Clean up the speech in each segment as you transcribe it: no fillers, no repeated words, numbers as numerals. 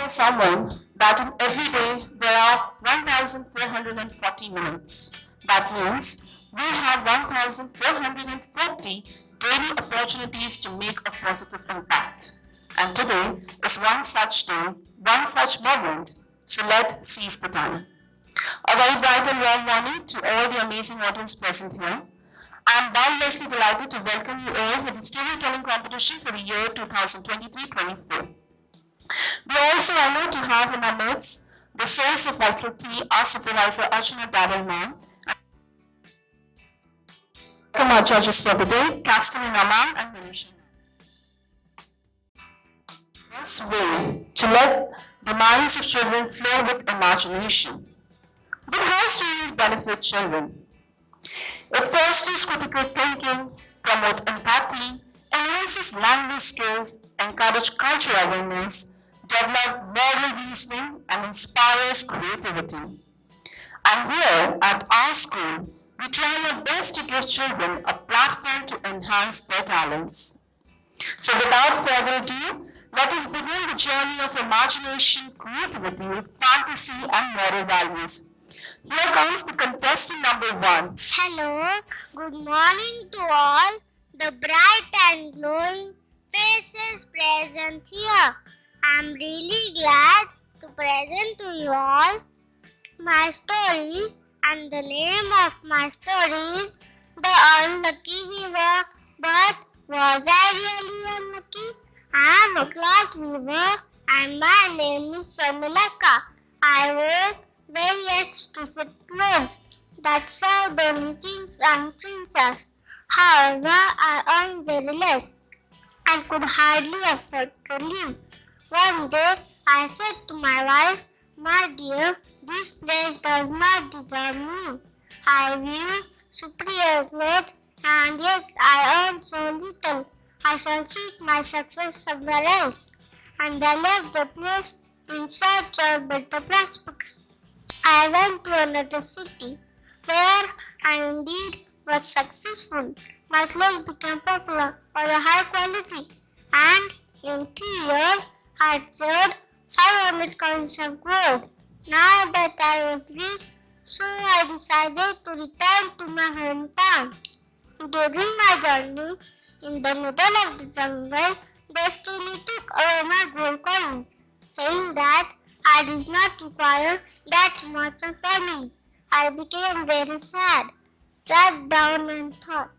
tell someone that in every day there are 1,440 minutes. That means we have 1,440 daily opportunities to make a positive impact. And today is one such day, one such moment. So let's seize the time. A very bright and warm morning to all the amazing audience present here. I am boundlessly delighted to welcome you all for the storytelling competition for the year 2023-24. We are also honored to have in our midst the source of vitality, our supervisor Archana Darrell ma'am. Welcome our judges for the day, Castan Aman and Manisha. Best way to let the minds of children flow with imagination. But how stories benefit children? It fosters critical thinking, promotes empathy, enhances language skills, encourages cultural awareness, develops moral reasoning, and inspires creativity. And here at our school, we try our best to give children a platform to enhance their talents. So without further ado, let us begin the journey of imagination, creativity, fantasy, and moral values. Here comes the contestant number 1. Hello, good morning to all the bright and glowing faces present here. I'm really glad to present to you all my story, and the name of my story is The Unlucky Weaver. But was I really unlucky? I am a cloth weaver and my name is Shamilaka. I wore very exquisite clothes that served only kings and princes. However, I earned very less and could hardly afford to live. One day, I said to my wife, "My dear, this place does not deserve me. I wear superior clothes and yet I earn so little. I shall seek my success somewhere else." And I left the place in search of better prospects. I went to another city where I indeed was successful. My clothes became popular for the high quality, and in 3 years I had saved 500 coins of gold. Now that I was rich, so I decided to return to my hometown. During my journey in the middle of the jungle, destiny took away my gold coins, saying that I did not require that much of earnings. I became very sad, sat down and thought,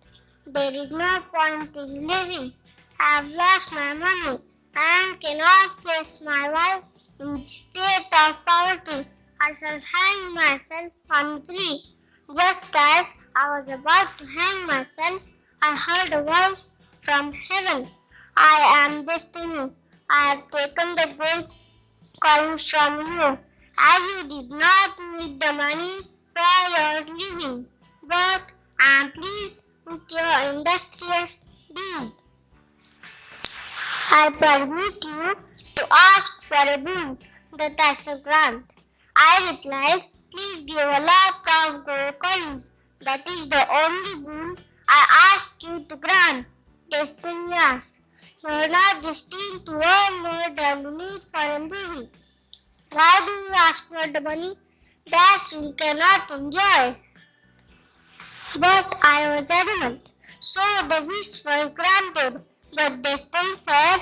there is no point in living. I have lost my money and cannot face my wife in state of poverty. I shall hang myself on a tree. Just as I was about to hang myself, I heard a voice from heaven. I am destiny. I have taken the gold comes from you, as you did not need the money for your living, but I am pleased with your industrious deed. I permit you to ask for a boon, that's a grant. I replied, please give a lot of gold coins. That is the only boon I ask you to grant. Destiny asked, you are not destined to earn more than you need for a living. Why do you ask for the money that you cannot enjoy? But I was adamant, so the wish was granted. But Destiny said,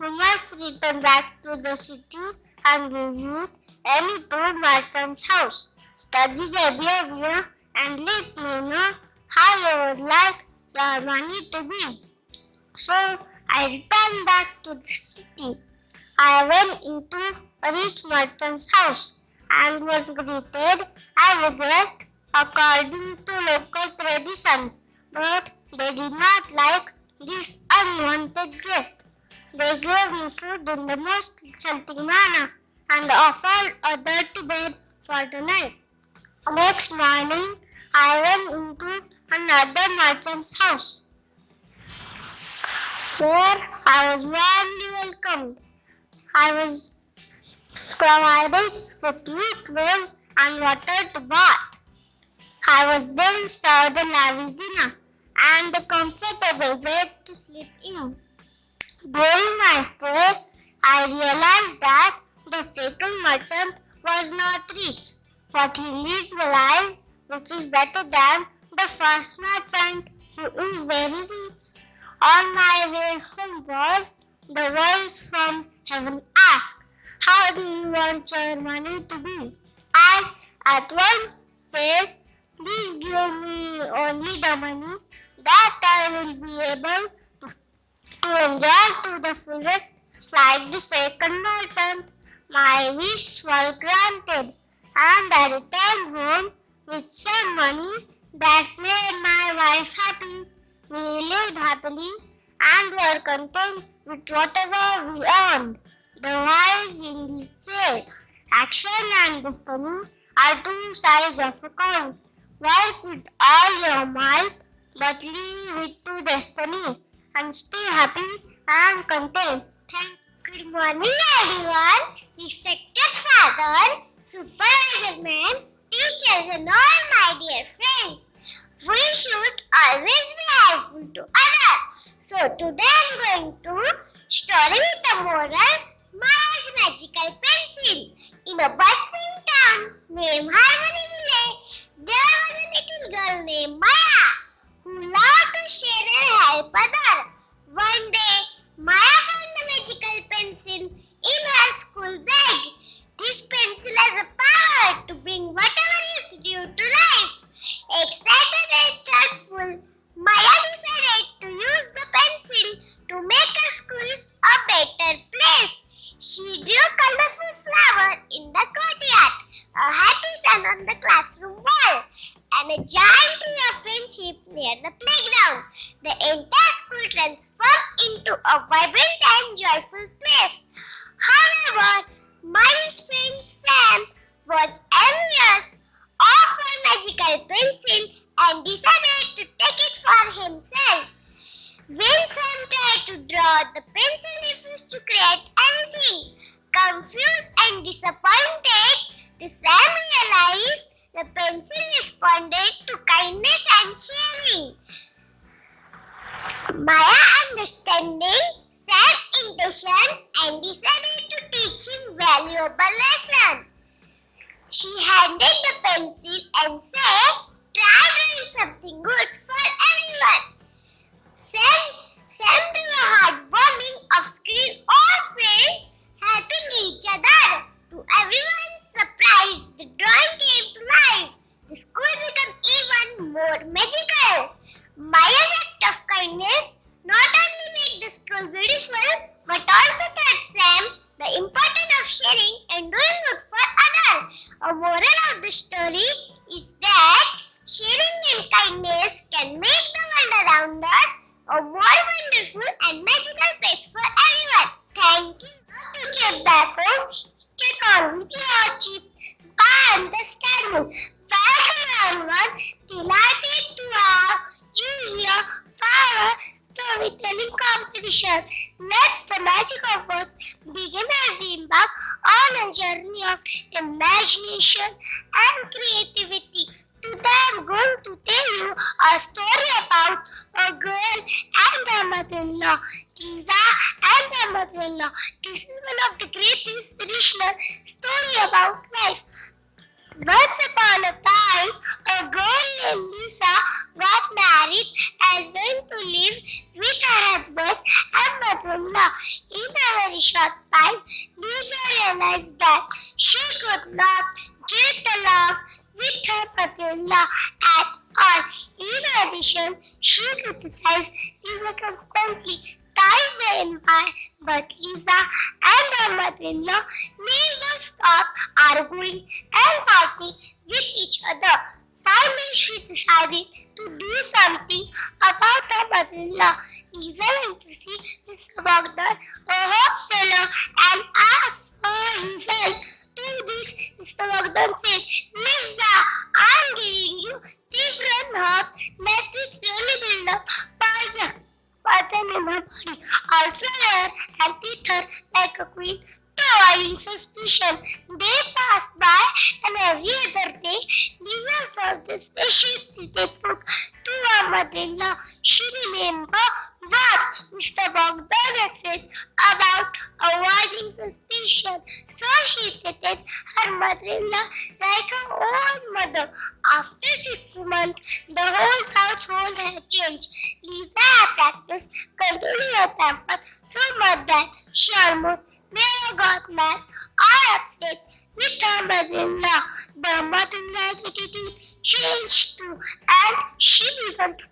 you must return back to the city and visit any poor merchant's house. Study their behavior and let me know how you would like your money to be. So I returned back to the city. I went into a rich merchant's house and was greeted as a guest according to local traditions. But they did not like this unwanted guest. They gave me food in the most insulting manner and offered a dirty bed for the night. Next morning, I went into another merchant's house, where I was warmly welcomed. I was provided with new clothes and water to bath. I was then served a lavish dinner and a comfortable bed to sleep in. During my stay, I realized that the second merchant was not rich, but he lived a life which is better than the first merchant, who is very rich. On my way homewards, the voice from heaven asked, "How do you want your money to be?" I at once said, "Please give me only the money that I will be able to enjoy to the fullest like the second merchant." My wish was granted, and I returned home with some money that made my wife happy. We lived happily and were content with whatever we earned. The wise indeed say, "Action and destiny are two sides of a coin. Work with all your might, but leave it to destiny, and stay happy and content." Thank you. Good morning, everyone. Respected father, supervisor man, teachers, and all my dear friends. We should always be helpful to others. So today I'm going to story with a moral, Maya's magical pencil. In a bustling town named Harmony, there was a little girl named Maya who loved to share and help others. One day, Maya found the magical pencil in her school bag. This pencil has a power to bring whatever is due to life. Excited and thoughtful, Maya decided to use the pencil to make her school a better place. She drew a colorful flower in the courtyard, a happy sun on the classroom wall, and a giant tree of friendship near the playground. The entire school transformed into a vibrant and joyful place. However, Maya's friend Sam was envious of her magical pencil and decided to take it for himself. When Sam tried to draw, the pencil refused to create anything. Confused and disappointed, Sam realized the pencil responded to kindness and sharing. Maya, understanding Sam's intention, and decided to teach him valuable lesson. She handed the pencil and said, "Try doing something good for everyone." Sam drew a heartwarming of screen all friends helping each other. To everyone's surprise, the drawing came to life. The school became even more magical. Maya's act of kindness not only made the school beautiful, but also taught Sam the importance of sharing and doing good for others. A moral of the story is that sharing and kindness can make the world around us a more wonderful and magical place for everyone. Thank you. To keep baffled, take on with your chip by understanding. Welcome everyone, delighted to have you here for our storytelling competition. Let's the magic of words begin as we embark on a journey of imagination and creativity. Today I'm going to tell you a story about a girl and her mother-in-law, Lisa and her mother-in-law. This is one of the great inspirational story about life. Once upon a time, a girl named Lisa got married and went to live with her husband and mother-in-law. In a very short time, Lisa realized that she could not get along with her mother-in-law at all. In addition, she criticized Lisa constantly. Time went by, but Lisa and her mother-in-law never stopped arguing and fighting with each other. Finally, she decided to do something about her mother-in-law. Lisa went to see Mr. Bogdan, a herb seller, and asked for his help. To this, Mr. Bogdan said, "Lisa, I'm giving you different herbs that is really build up poison in her body. Also learn and treat her like a queen, avoiding suspicion." They passed by, and every other day, Lisa served the special treated food to her mother-in-law. She remembered what Mr. Bogdan had said about avoiding suspicion, so she treated her mother-in-law like her own mother. After 6 months, the whole household had changed. Lisa had practiced controlling her temper so much that she almost never got mad or upset with her mother-in-law. The mother-in-law's attitude changed too, and she began to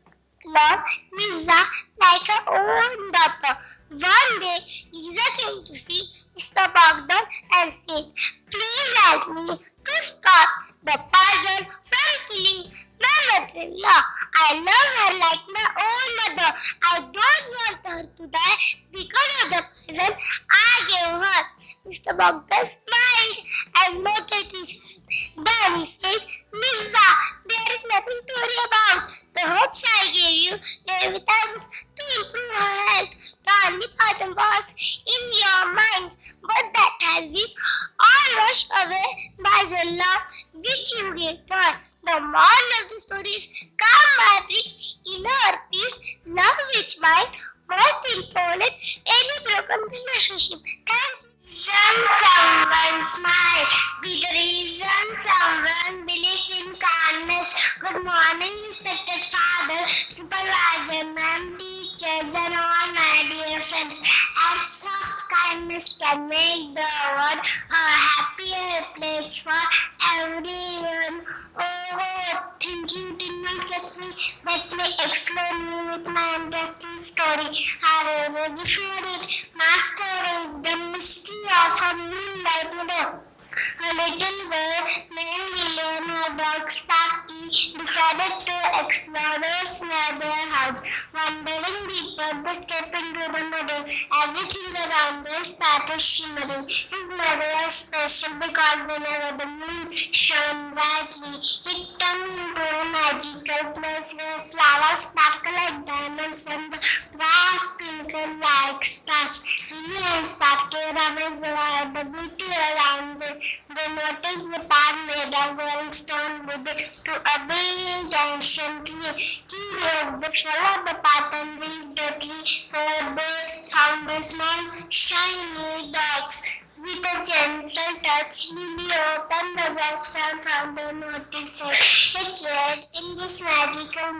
love Lisa like her own daughter. One day, Lisa came to see Mr. Bogdan and said, "Please help me to stop the poison from killing my mother-in-law. I love her like my own mother. I don't want her to die because of the poison I gave her." Mr. Bogdan smiled and looked at his hand. Then he said, "Lisa, there is nothing to worry about. The herbs I gave you gave vitamins to improve her health. The only problem was in your mind, but that has been all washed away by the love which you gave her." The moral of the story is, calm my brick, inner peace, love which mind, most important, any broken relationship. Thank you. Reason someone smile, be the reason someone believes in kindness. Good morning, respected father, supervisor, ma'am, teachers, and all my dear friends. Acts of kindness can make the world a happier place for everyone. Oh, thinking did not get me. Let me explain you with my interesting story. I already referred it. My story, the mystery of a moonlight meadow. A little girl named William, her dog Sparky, decided to explore near their house. Wandering deeper, they stepped into the meadow. Everything around them started shimmering. His meadow was special because whenever the moon shone brightly, it turned into a magical place where flowers sparkle like diamonds and the grass twinkle like stars. Willie and Sparky were amazed by the beauty around them. They noticed the path made of golden stone wood to a big ancient tree. Curious, they followed the path and reached the tree where they found a small, shiny box. With a gentle touch, Lily opened the box and found a note inside. It read, "In this magical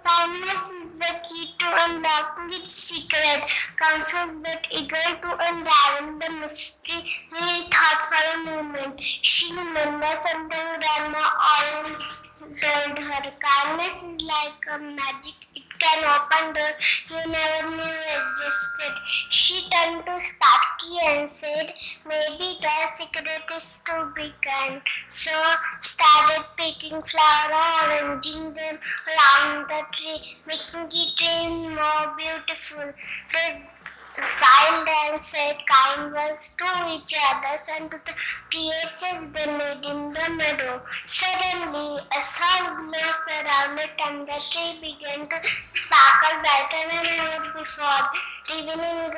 kindness is the key to unlocking its secret." Confused but eager to unravel the mystery, we thought for a moment. She remembered something Grandma always told her. Kindness is like a magic. It can open doors you never knew existed. She turned to Sparky and said, "Maybe the secret is to be kind." So started picking flowers, arranging them around the tree, making it even more beautiful. They smiled and said kind words to each other and to the creatures they made in the meadow. Suddenly, a soft glow surrounded and the tree began to sparkle brighter than ever before. Revealing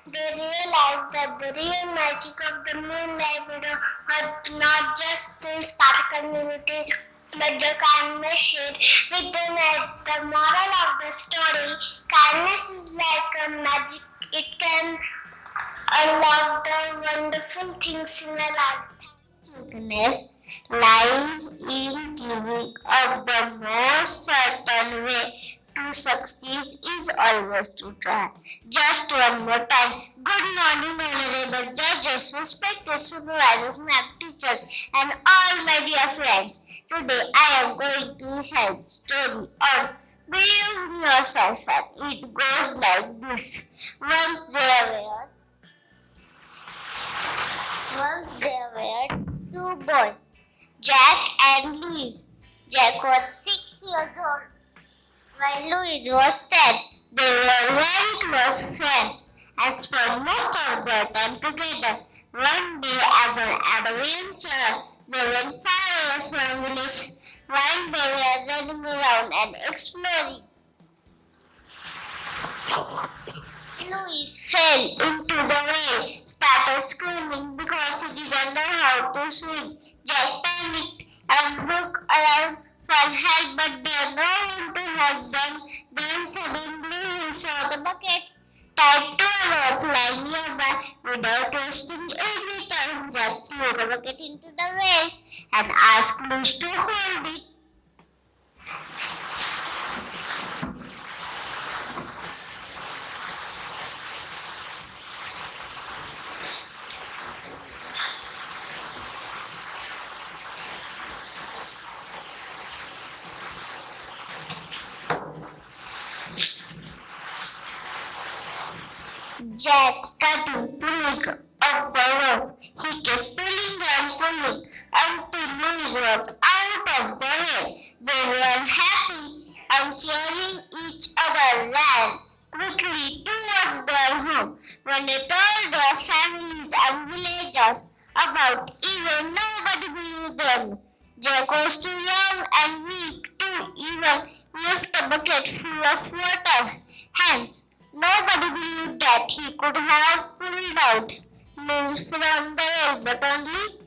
they realized that the real magic of the moonlight meadow was not just in sparkling beauty, but the kindness shade within it. The moral of the story: kindness is like a magic. It can unlock the wonderful things in a life. Goodness lies in giving up. The most certain way to succeed is always to try. Just one more time. Good morning, honorable judges, respected supervisors, ma'am, teachers, and all my dear friends. Today I am going to recite story on believe yourself, and it goes like this. Once there were two boys, Jack and Louis. Jack was 6 years old, while Louis was 10. They were very close friends and spent most of their time together. One day, as an adventure, they went far away from village. While they were running around and exploring, Louis fell into the well, started screaming because he didn't know how to swim. Jack panicked and looked around for help, but there was no one to help them. Then suddenly he saw the bucket tied to a rope lying nearby. Without wasting any time, and asked Luis to hold it. Jack started pulling up the rope. He kept pulling and pulling until Louis was out of the way. They were happy and cheering each other ran quickly towards their home. When they told their families and villagers about even nobody believed them. Jack was too young and weak to even lift a bucket full of water. Hence, nobody believed that he could have pulled out Louis from the well, but only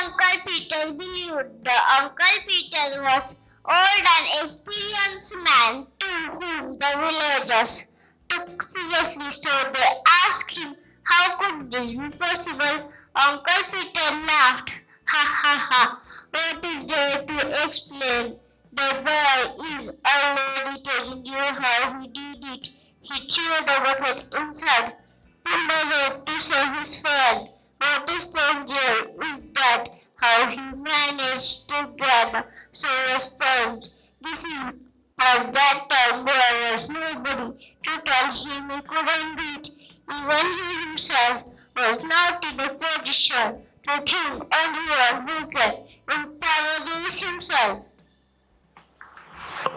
Uncle Peter believed. The Uncle Peter was old and experienced man to whom the villagers took seriously, so they asked him how could this be possible. Uncle Peter laughed. Ha ha ha, what is there to explain? The boy is already telling you how he did it. He threw the bucket inside, pulled the rope to save his friend. What is stranger is that how he managed to grab several stones. This is as that time there was nobody to tell him he couldn't do it. Even he himself was not in a position to think and he was weaker in paradise himself.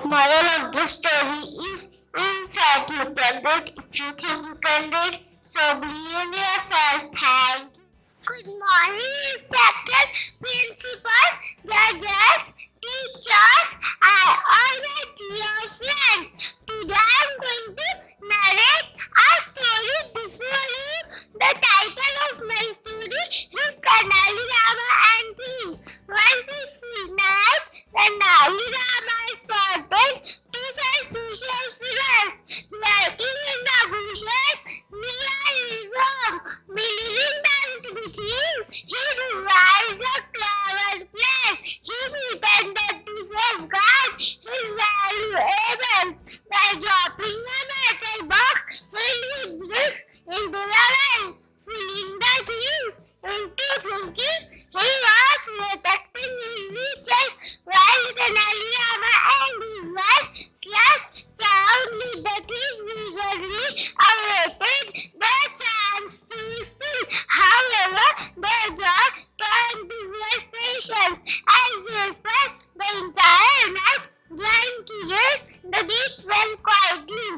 Moral of the story is, in fact, you can do it if you think you can do it. So believe in yourself. Thank you. Good morning, respected principals, judges, teachers, and all my dear friends. Today I am going to narrate a story before you. The title of my story is Kanali Rama and Thieves. One peaceful night, the Nali Rama spotted two suspicious figures lurking in the bushes near his home. Believing them to be thieves, he devised a clever plan. He pretended to safeguard his valuables by dropping a metal box filled with bricks into the well, fooling the thieves into thinking he was protecting his riches while the Nalirama and his wife slept soundly. The thieves eagerly awaited the chance to steal. However, their joy turned to frustrations as they spent the entire night trying to reach the deep well quietly.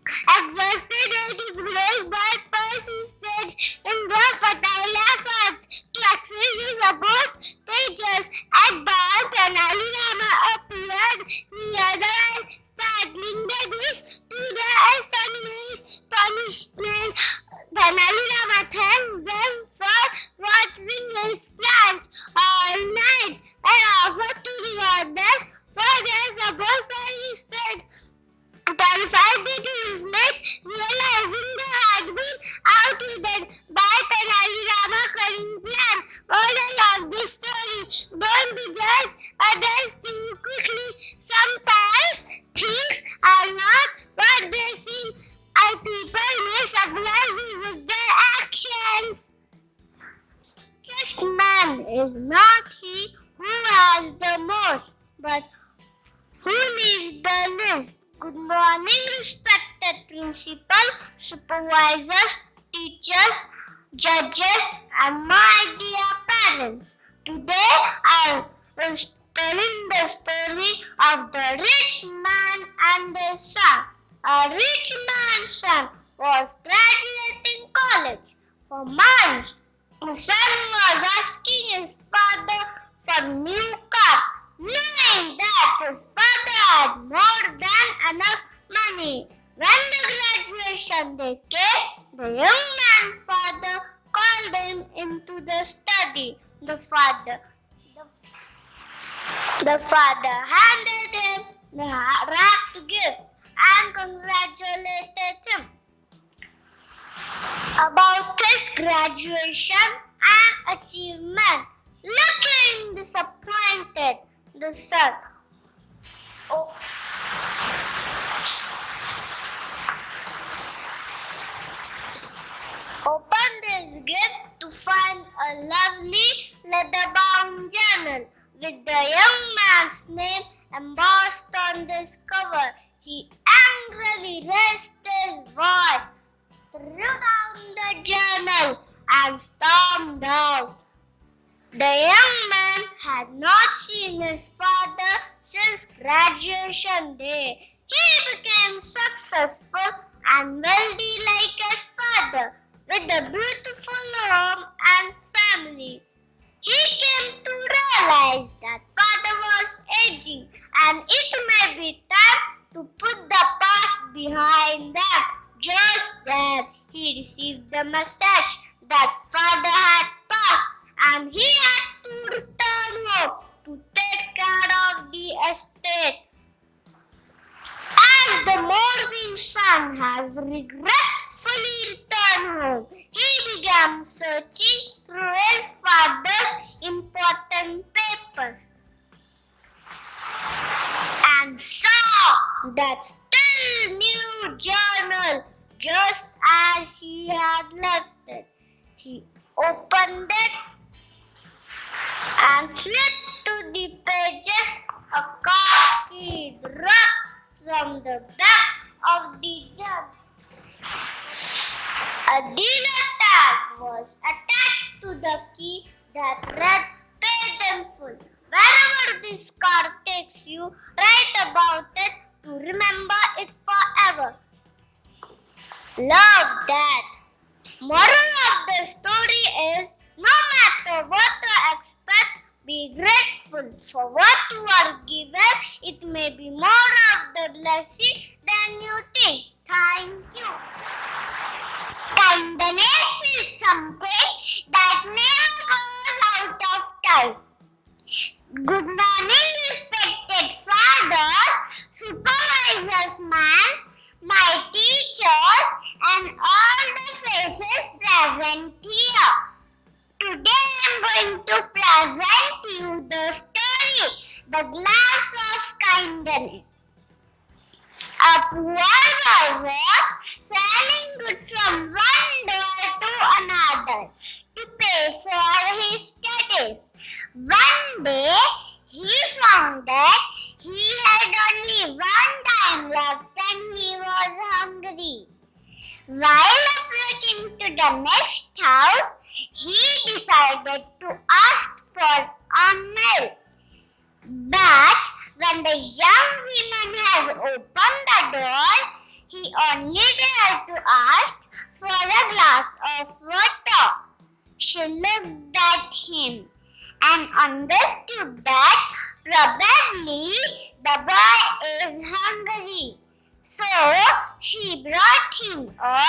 Exhausted and ignorant, but persisted in their futile efforts to access the supposed stages. At dawn, Tenali Rama appeared near the well, startling the beasts to their astonishment. Tenali Rama thanked them for watering his plants all night and offered to reward them for their supposed services. Terrified that his mate, realizing they had been outwitted by Tenali Rama cunning plan. Moral of this story, don't judge others too quickly. Sometimes things are not what they seem, and people may surprise you with their actions. Just man is not he who has the most, but who needs the least. Good morning, respected principal, supervisors, teachers, judges, and my dear parents. Today I will tell the story of the rich man and his son. A rich man's son was graduating college. For months, his son was asking his father for a new car, knowing that his father had more than enough money. When the graduation day came, the young man's father called him into the study. The father handed him the wrapped gift and congratulated him about his graduation and achievement. Looking disappointed, the son opened his gift to find a lovely leather-bound journal with the young man's name embossed on this cover. He angrily raised his voice, threw down the journal, and stormed out. The young man had not seen his father since graduation day. He became successful and wealthy like his father, with a beautiful home and family. He came to realize that father was aging and it may be time to put the past behind them. Just then, he received the message that father had passed and he had to return home to take care of the estate. As the mourning son has regretfully returned home, he began searching through his father's important papers and saw that still new journal just as he had left it. He opened it and slipped to the pages a copy dropped from the back of the journal. A dealer tag was attached to the key that read "Paid in full." Wherever this card takes you, write about it to remember it forever. Love that. Moral of the story is, no matter what you expect, be grateful for what you are given. It may be more of the blessing than you think. Thank you. Kindness is something that never goes out of time. Good morning, respected fathers, supervisors, my teachers, and all the faces present here. Today I am going to present you the story, The Glass of Kindness. A poor boy was selling goods from one door to another to pay for his studies. One day, he found that he had only one dime left and he was hungry. While approaching to the next house, he decided to ask for a milk. But when the young woman had opened the door, he only dared to ask for a glass of water. She looked at him and understood that probably the boy is hungry. So she brought him a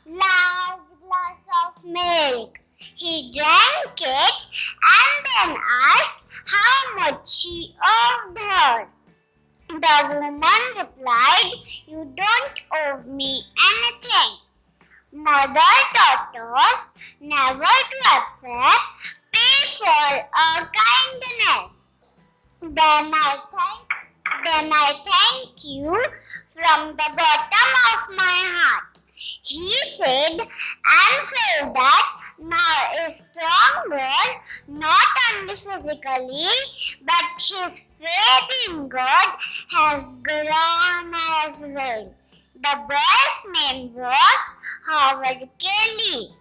large glass of milk. He drank it and then asked how much she owed her. The woman replied, "You don't owe me anything. Mother taught us never to accept pay for our kindness. Then I thank you from the bottom of my heart." He said and felt that now is stronger, not only physically, but his faith in God has grown as well. The boy's name was Howard Kelly.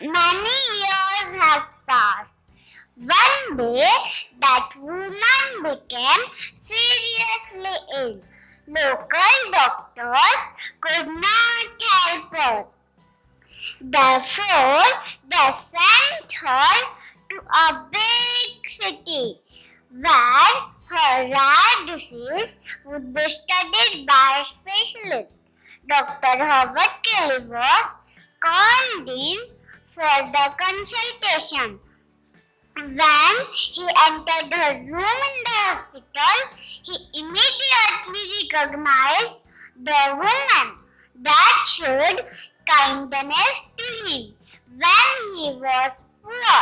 Many years have passed. One day, that woman became seriously ill. Local doctors could not help her. Therefore, they sent her to a big city where her rare disease would be studied by specialists. Dr. Howard Kelly was called in for the consultation. When he entered her room in the hospital, he immediately recognized the woman that showed kindness to him when he was poor.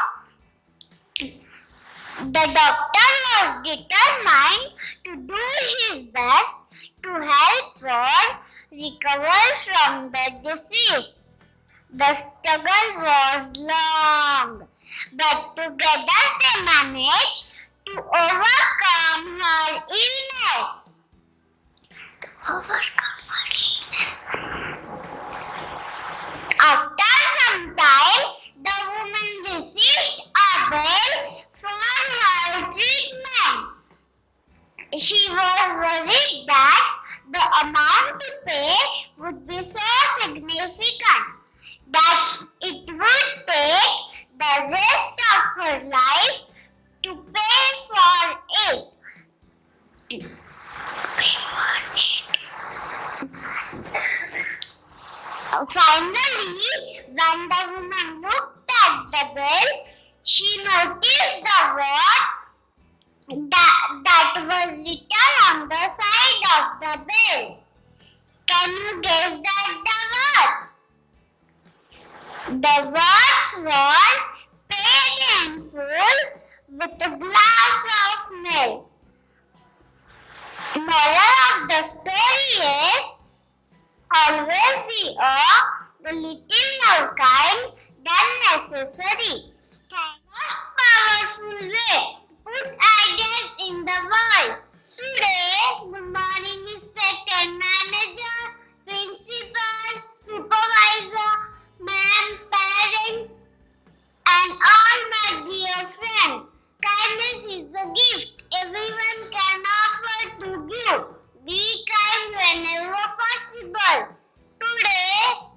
The doctor was determined to do his best to help her recover from the disease. The struggle was long, but together they managed to overcome her illness. After some time, the woman received a bill for her treatment. She was worried that the amount to pay would be so significant that it would take the rest of her life to pay for it. Finally, when the woman looked at the bill, she noticed the word that was written on the side of the bill. Can you guess that the words? The words were paid in full with a glass of milk. Moral of the story is, always be a little more kind than necessary. The most powerful way to put ideas in the world. Today, good morning, respected manager, principal, supervisor, ma'am, parents, and all my dear friends. Kindness is the gift everyone can offer to give. Be kind whenever possible. Today,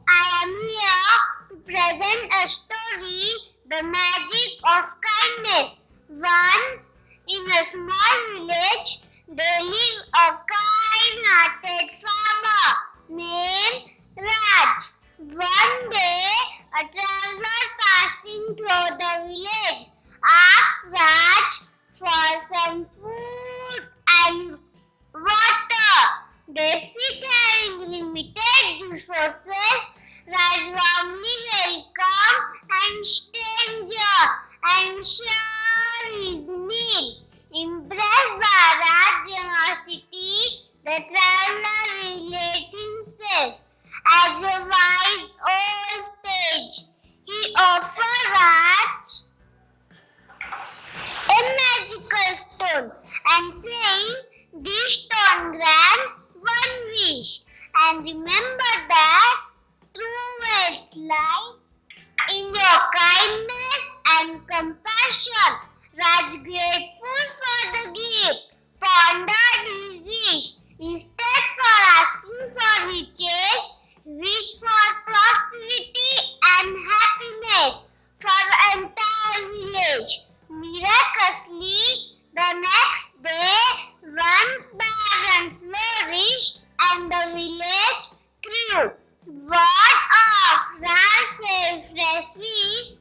I am here to present a story, The Magic of Kindness. Once, in a small village, there lived a kind-hearted farmer named Raj. One day, a traveler passing through the village asked Raj for some food and water. Despite having limited resources, Raj warmly welcomed and stranger and shared his meal. Impressed by Raj's generosity, the traveler related himself as a wise old sage. He offered Raj a magical stone and saying, "This stone grants one wish, and remember that true wealth lies in your kindness and compassion." Raj, grateful for the gift, pondered his wish. Instead for asking for riches, wished for prosperity and happiness for the entire village. Miraculously, the next day, one's barn flourished and the village grew. Word of Raj's selfless wish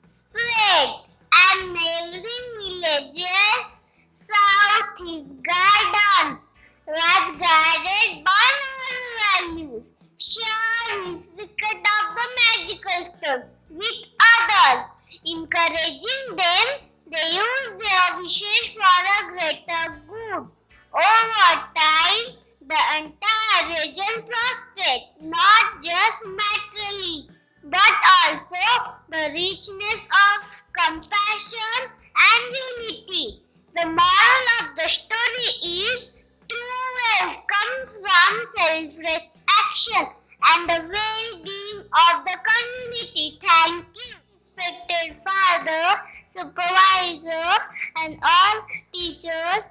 spread, and neighboring villages sought his guidance. Raj guided on our values, shared his secret of the magical stone with others, encouraging them. They used their wishes for a greater good. Over time, the entire region prospered, not just materially, but also the richness of compassion and unity. The moral of the story is, true wealth comes from selfless action and the well-being of the community. Thank you, respected father, supervisor, and all teachers.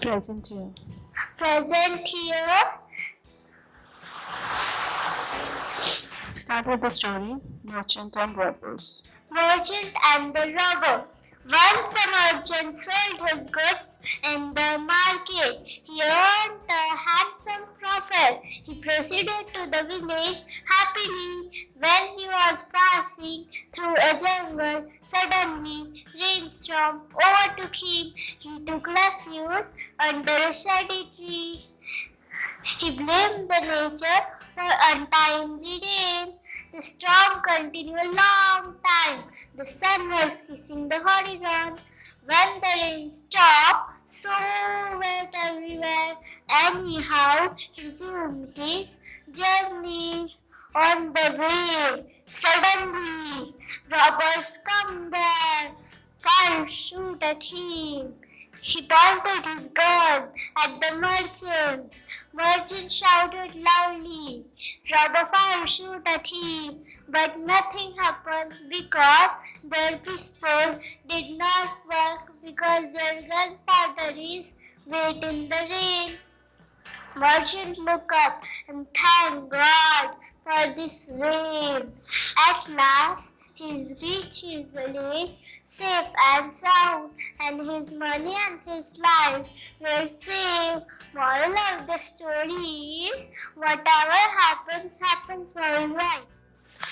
Present here. Present here. Start with the story, Merchant and Robbers. Merchant and the Robber. Once a merchant sold his goods in the market. He earned a handsome profit. He proceeded to the village happily. When he was passing passing through a jungle. Suddenly, rainstorm overtook him. He took refuge under a shady tree. He blamed the nature for untimely rain. The storm continued a long time. The sun was kissing the horizon. When the rain stopped, so wet everywhere, and he how resumed his journey. On the way, suddenly, robbers come there, fire shoot at him. He pointed his gun at the merchant. Merchant shouted loudly. Robber fire shoot at him, but nothing happened because their pistol did not work because their gunpowder is wet in the rain. Merchant looked up and thanked God for this rain. At last, he reached his village safe and sound, and his money and his life were safe. Moral of the story is, whatever happens, happens all right.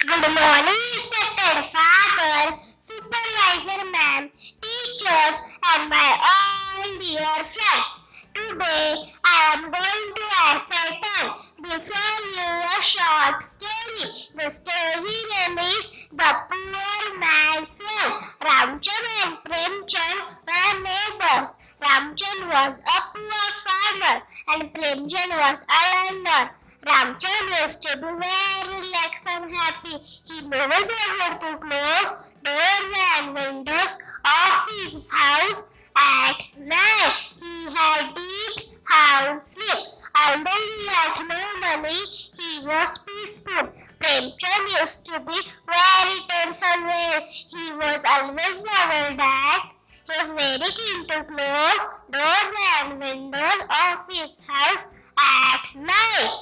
Good morning, respected father, supervisor ma'am, teachers, and my all dear friends. Today, I am going to ascertain before you a short story. The story name is The Poor Man's Well. Ramchand and Premchand were neighbors. Ramchand was a poor farmer and Premchand was a lender. Ramchand used to be very relaxed and happy. He never bothered to close doors and windows of his house at night. He had deep sound sleep. Although he had no money, he was peaceful. Premchand used to be very tense and weird. He was always bothered that he was very keen to close doors and windows of his house at night.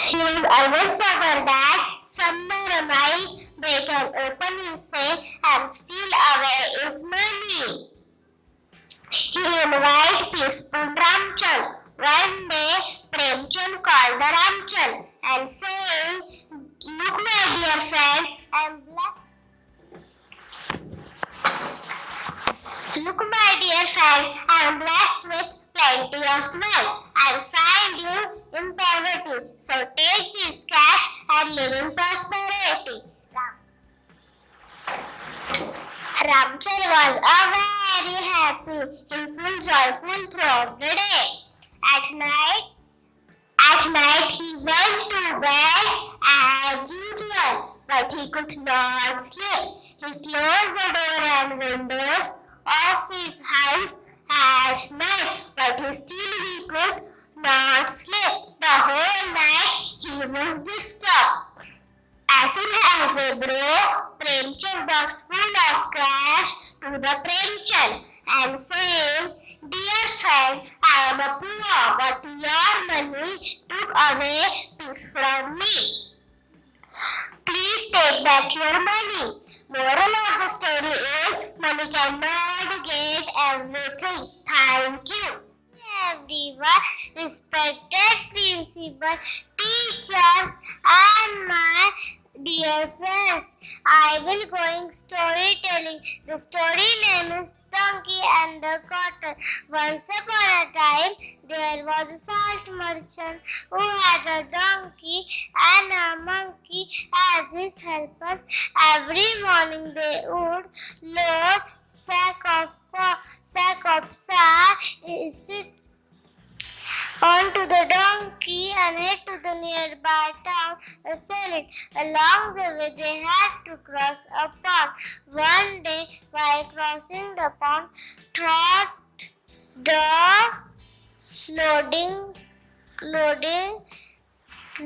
He was always bothered that someone might break and open his safe and steal away his money. He invited peaceful Ramchand. One day, Premchand called the Ramchand and said, "Look, my dear friend, I am blessed with plenty of wealth. I find you in poverty. So take this cash and live in prosperity." Ramchand was very happy. He felt joyful throughout the day. At night he went to bed as usual, but he could not sleep. He closed the door and windows of his house at night, but he could not sleep. The whole night he was disturbed. As soon as they broke, Premchand box full of cash to the Premchand and said, "Dear friend, I am a poor, but your money took away peace from me. Please take back your money." Moral of the story is, money cannot get everything. Thank you. Everyone, respected principal, teachers, and my dear friends, I will going storytelling. The story name is Donkey and the Cotton. Once upon a time, there was a salt merchant who had a donkey and a monkey as his helpers. Every morning they would load sack of salt onto the donkey and head to the nearby town and sell it. Along the way, they had to cross a pond. One day, while crossing the pond, thought the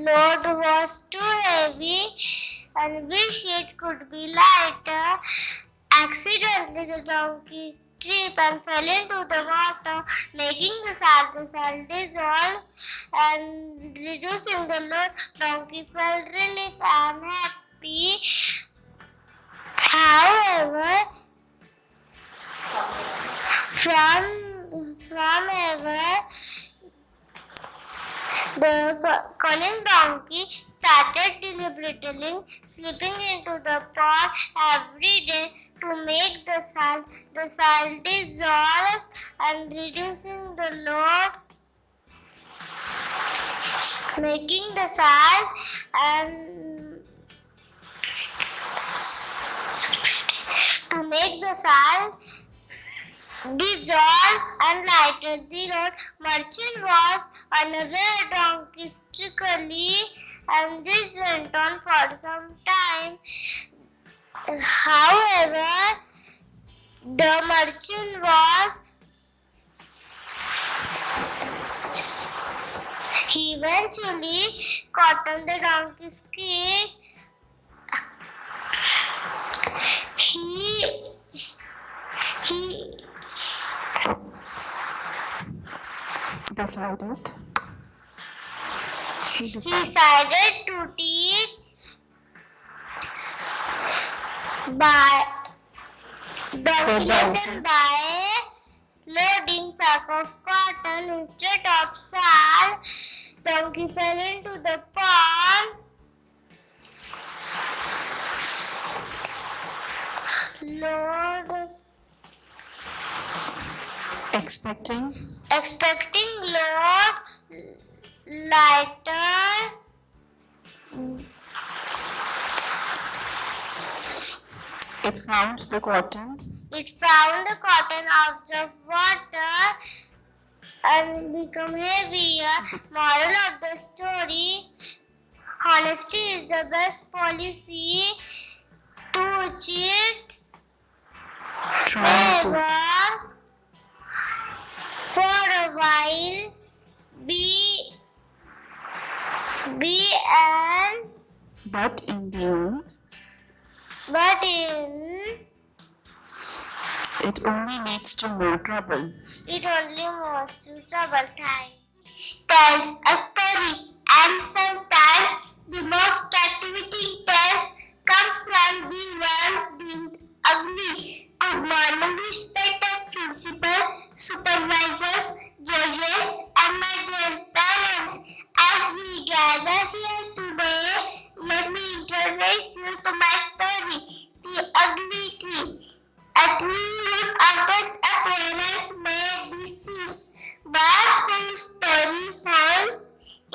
load was too heavy and wished it could be lighter. Accidentally, the donkey tripped and fell into the water, making the salt dissolve and reducing the load. Donkey felt relief and happy. However, the cunning donkey started whittling, slipping into the pot every day to make the salt dissolve and reducing the load, making the salt and to make the salt dissolve and lighten the load. Merchant was another donkey strictly, and this went on for some time. However, the merchant was he eventually caught on the donkey's kick. He decided to teach by loading sack of cotton instead of salt. Donkey fell into the pond. Expecting load lighter. It found the cotton out of water and become heavier. Moral of the story: honesty is the best policy. To cheat never. For a while, be an. But in the end, it only leads to more trouble. Tells a story, and sometimes the most captivating tales come from the ones deemed ugly. Good morning, respected principal, supervisors, judges, and my dear parents. As we gather here today, let me introduce you to my story, The Ugly Tree. A tree whose outward appearance may deceive, but whose story holds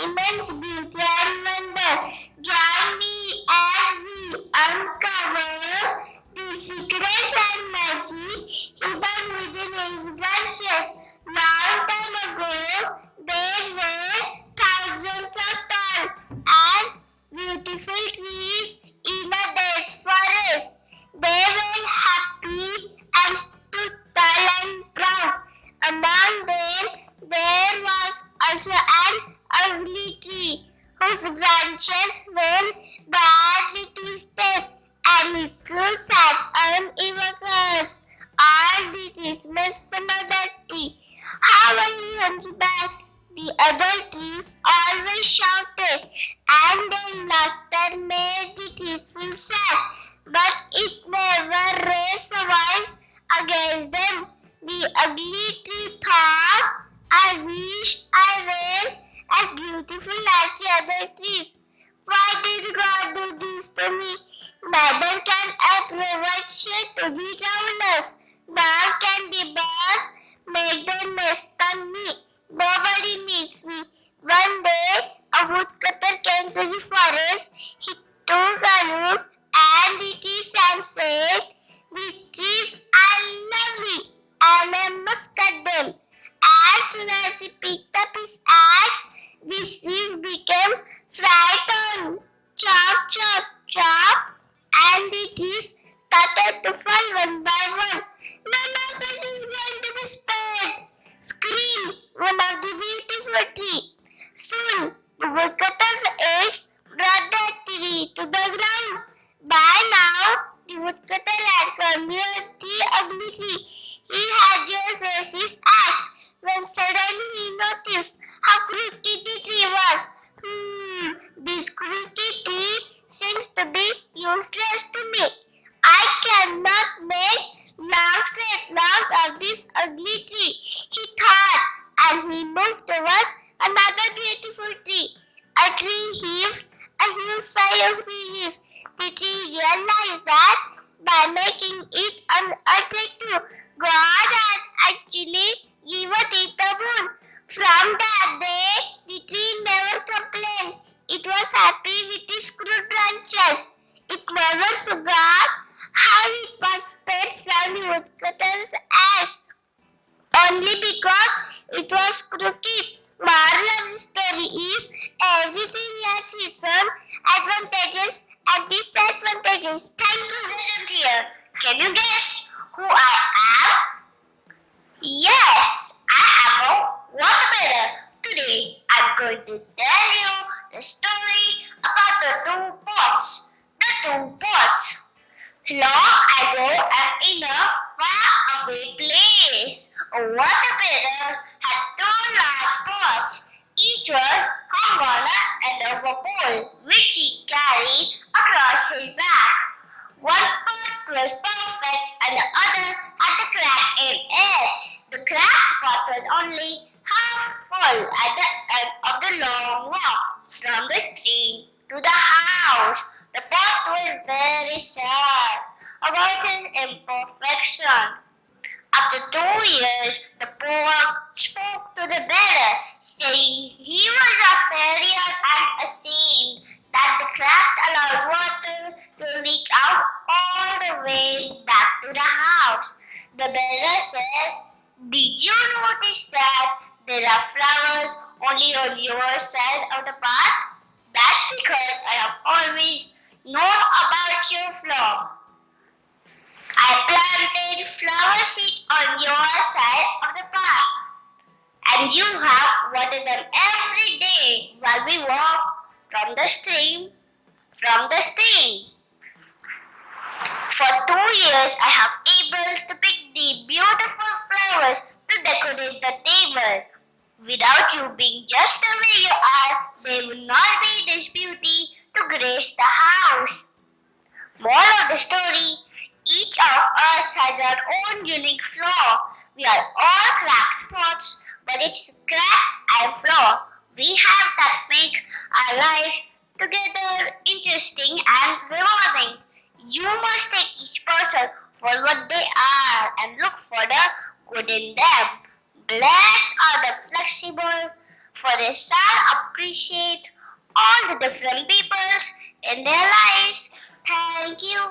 immense beauty and wonder. Join me as we uncover the secrets and magic hidden within his branches. Long time ago, there were thousands of tall and beautiful trees in a dense forest. They were happy and stood tall and proud. Among them, there was also an ugly tree whose branches were badly twisted and its roots had uneven. All the trees made fun of that tree. How are you, hunchback? The other trees always shouted, and their laughter made the trees feel sad, but it never raised a voice against them. The ugly tree thought, I wish I were as beautiful as the other trees. Why did God do this to me? Neither can I provide shade to the travelers, nor can the birds make their nest on me. Nobody needs me. One day, a woodcutter came to the forest. He took a look and the trees and said, these trees are lovely and I must cut them. As soon as he picked up his axe, the trees became frightened. Chop, chop, chop, and the trees started to fall one by one. None of us is going to be spared, screamed one of the beautiful tree. Soon, the woodcutter's axe brought the tree to the ground. By now, the woodcutter had come near the ugly tree. He had just raised his axe when suddenly he noticed how crooked the tree was. This crooked tree seems to be useless to me. I cannot make long straight logs of this ugly tree, he thought, and he moved towards another beautiful tree. A tree heaved a huge inside of the leaf. The tree realized that by making it unattractive, God had actually given it a boon. From that day, the tree never complained. It was happy with its crude branches. It never forgot how it was spared from the woodcutter's axe, only because it was crooked. Moral of the story is everything has its own advantages and disadvantages. Thank you, volunteer. Can you guess who I am? Yes, I am a watermelon. Today, I'm going to tell you the story about the two pots. The two pots. Long ago and in a faraway place, a watermelon had two large pots. Each one hung on the end of a pole, which he carried across his back. One pot was perfect and the other had a crack in it. The cracked pot was only half full at the end of the long walk from the stream to the house. The pot was very sad about his imperfection. After 2 years, the poet spoke to the beggar, saying he was afraid and ashamed that the crack allowed water to leak out all the way back to the house. The beggar said, "Did you notice that there are flowers only on your side of the path? That's because I have always known about your flaw. I planted flower seeds on your side of the path, and you have watered them every day while we walk from the stream. For 2 years, I have able to pick the beautiful flowers to decorate the table. Without you being just the way you are, there would not be this beauty to grace the house." Moral of the story, each of us has our own unique flaw. We are all cracked pots, but it's crack and flaw we have that make our lives together interesting and rewarding. You must take each person for what they are and look for the good in them. Blessed are the flexible, for they shall appreciate all the different peoples in their lives. Thank you.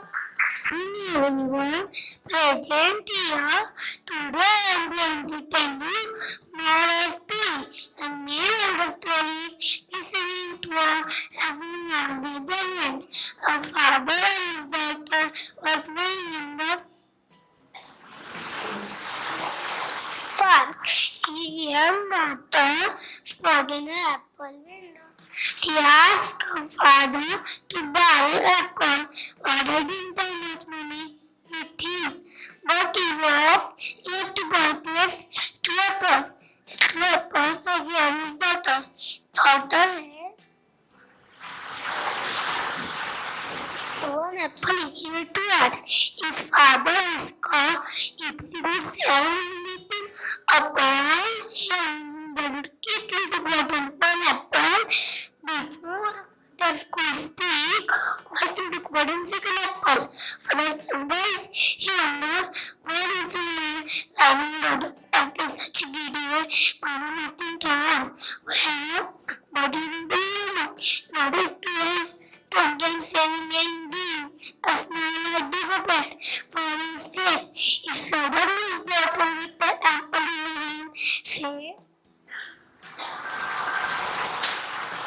Hello everyone, present here. Today I am going to tell you my story. The name of the story is listening to a lovely government. A father and his daughter were playing in the park. His young daughter spotted an apple window. She asked her father to buy an apple. Father didn't have much money with him, but he was able to purchase 2 apples. 2 apples for his daughter. Daughter had 1 apple equal to X. His father asked her if she would sell anything upon him that would quickly to get 1 apple before the school speak was to record in second apple. For the surprise, he wondered where is the man running after such a video by listening to us. Perhaps, but he didn't notice to again saying and doing a smile had disappeared from his face. He suddenly his daughter with the apple in her hand said,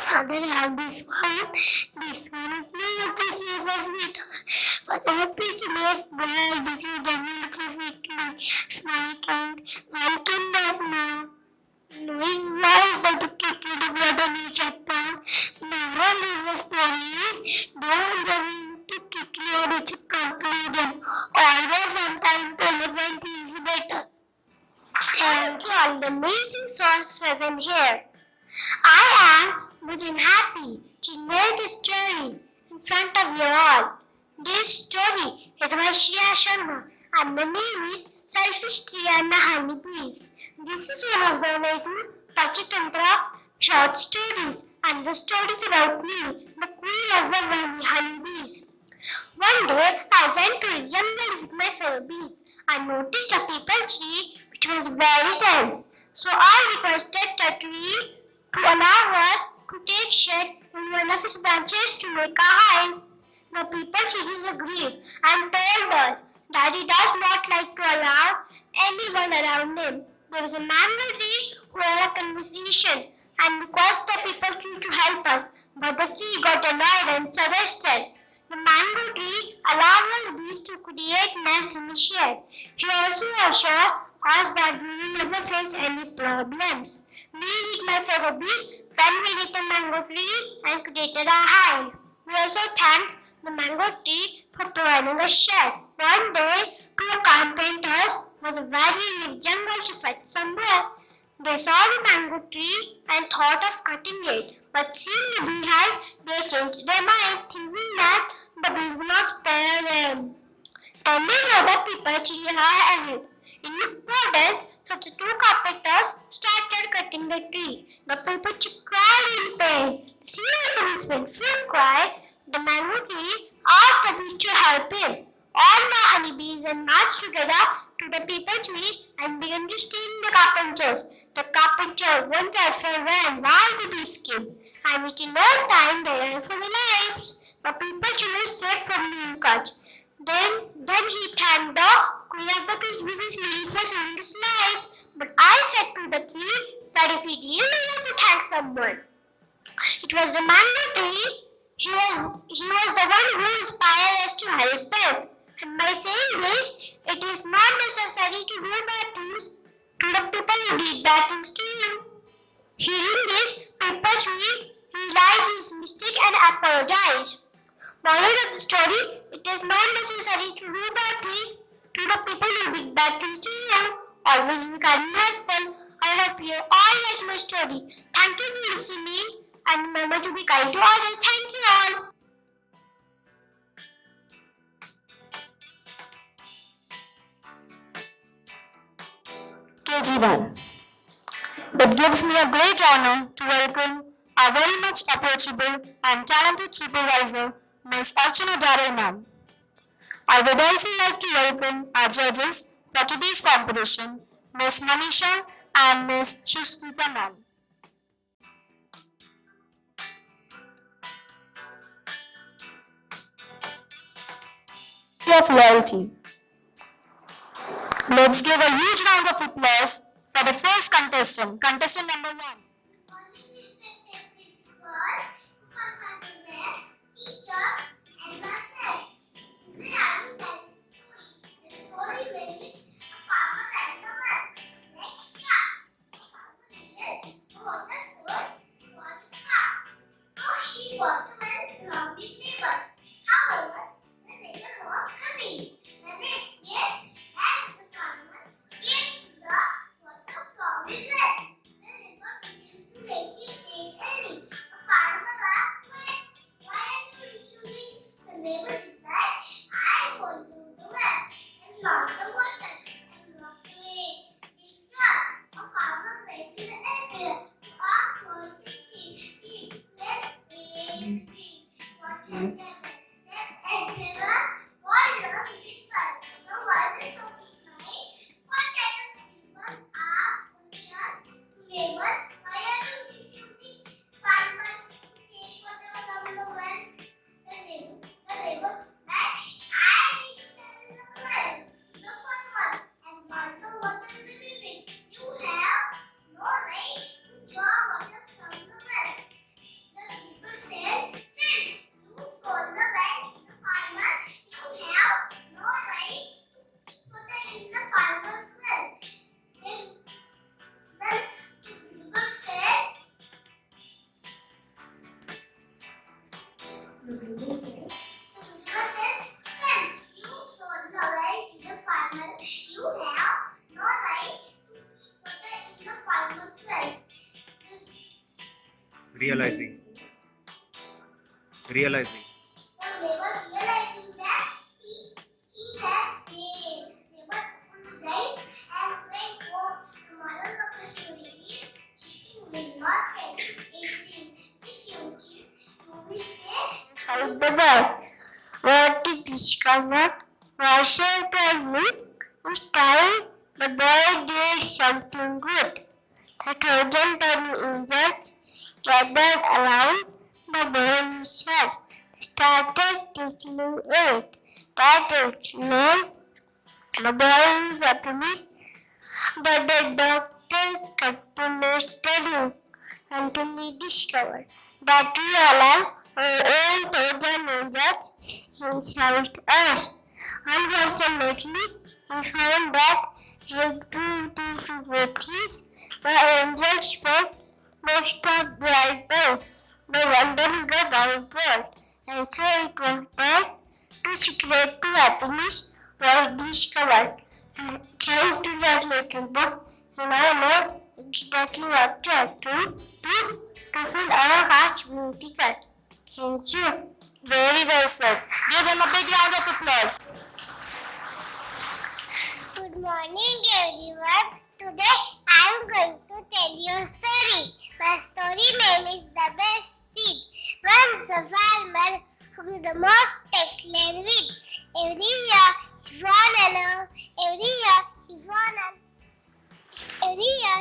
"Father, have this one is not appreciates us later. Father appreciates bread, this is definitely secretly smile and welcome back now. Knowing why that to kick it together in each other. Moral of the story is don't go to kick your each conclusion. Always on time to elevate things better." Thank you all the amazing souls present here. I am more than happy to share this story in front of you all. This story is by Shreya Sharma and the name is Selfish Tree and the Honey Bees. This is one of the amazing Pachatantra short stories and the story is about me, the queen of the honeybees. One day, I went to a jungle with my fellow bees. I noticed a peepal tree which was very dense. So I requested the tree to allow us to take shade in one of its branches to make a hive. The peepal tree agreed and told us that he does not like to allow anyone around him. There was a mango tree who had a conversation and requested the peepal tree to help us, but the tree got annoyed and suggested the mango tree allows bees to create nests in the shade. He also assured us that we will never face any problems. We with my fellow bees then we hit the mango tree and created a hive. We also thanked the mango tree for providing a shed. One day, two carpenters was very in the jungle to fetch some wood. They saw the mango tree and thought of cutting it, but seeing the beehive, they changed their mind, thinking that the bees would not spare them. Then they saw the peepal tree ahead. In accordance, so the two carpenters started cutting the tree. The peepal tree cried in pain. Seeing the policeman Flip cry, the mango tree asked the bees to help him. All the honeybees then marched together to the peepal tree and began to sting the carpenters. The carpenter wondered for when why the bees came, and within no time they ran for their lives. The peepal tree was safe from being cut. Then he thanked the queen of the bees viciously for saving his life. But I said to the tree that if he really wanted to thank someone, it was the mango tree. He was the one who inspired us to help them. And by saying this, it is not necessary to do bad things to the people who did bad things to you. Hearing this, peepal tree realized his mistake and apologized. Moral of the story, it is not necessary to do bad things to the people who did bad things to you. Always be kind and helpful. I hope you all like my story. Thank you for listening and remember to be kind to others. Thank you all. KG1. It gives me a great honor to welcome our very much approachable and talented supervisor, Ms. Archana Dare ma'am. I would also like to welcome our judges for today's competition, Ms. Manisha and Ms. Shustrita ma'am. Of loyalty. Let's give a huge round of applause for the first contestant, contestant number 1. Realizing. inside the bag. What he discovered was surprising. This time, the boy did something good. The 1,000-ton insects gathered around the boy himself. They started tickling it. That explained the boy's happiness, but the doctor continued studying until he discovered that we all have our own 1,000 insects inside us. Unfortunately, he found that due to difficulties, the angels spent most of their time by wandering about world, and so it was that the secret to happiness was discovered. Thanks to that little book, we now know exactly what to have to do to fill our hearts beautiful. Thank you. Very well said. Give him a big round of applause. Good morning, everyone. Today I am going to tell you a story. My story name is The Best Seed. Once a farmer grew the most excellent wheat. Every year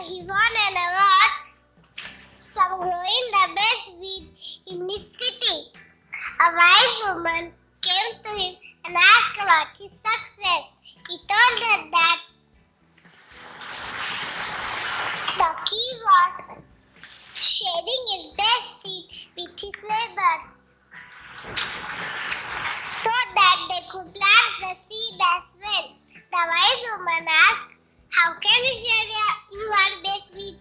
he won an award from growing the best wheat in his city. A wise woman came to him and asked about his success. He told her that the key was sharing his best seed with his neighbors so that they could plant the seed as well. The wise woman asked, "How can you share your best seed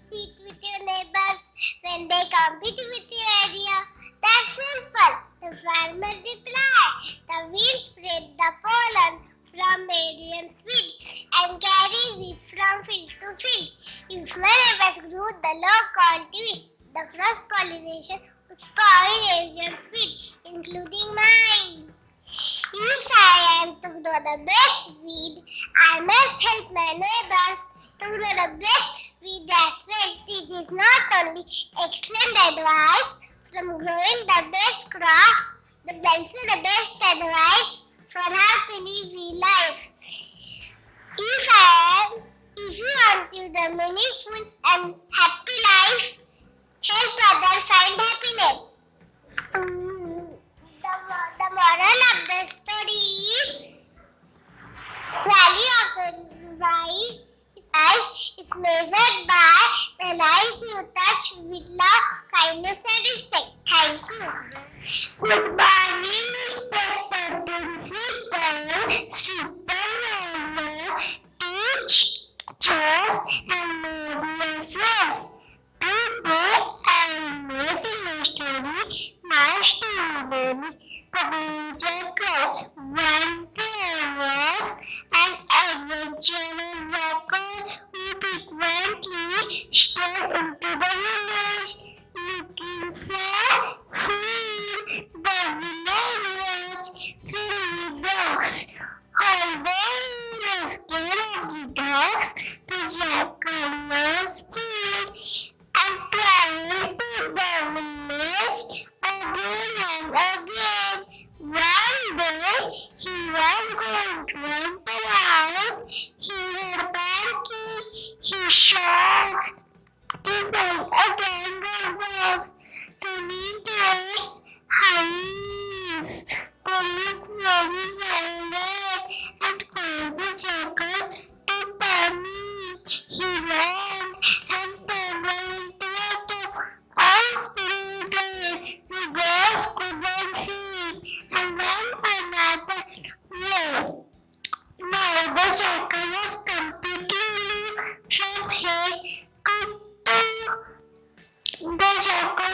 with your neighbors when they compete with your area?" "That's simple," the farmer replied. "The wind spread the pollen from Arian's field and carries it from field to field. If my neighbors grew the low quality wheat, the cross pollination would spoil Arian's field, including mine. If I am to grow the best wheat, I must help my neighbors to grow the best wheat as well." This is not only excellent advice from growing the best crop, but also the best advice for how to live your life. If you want to live a meaningful and happy life, help others find happiness. The moral of the story is value of a life is measured by the life you touch with love, kindness, and respect. Thank you. Good morning, Inspector Principal, Supervisor, teachers, and media friends. Today I am making a story. My student, Jacob, once there was an adventurous jackal who frequently strayed into the village looking for food. The village was filled with dogs. Although he was scared of the dogs, the jackal was food and traveled to the village again and again. One day, he was going to enter the house. He heard barking. He shot to find a gang of dogs running towards house. They looked very violent and caused the jackal to panic. He ran and tumbled into a tub of food. The dogs couldn't see and ran another way. Now the jackal was completely loose from head to toe. The jackal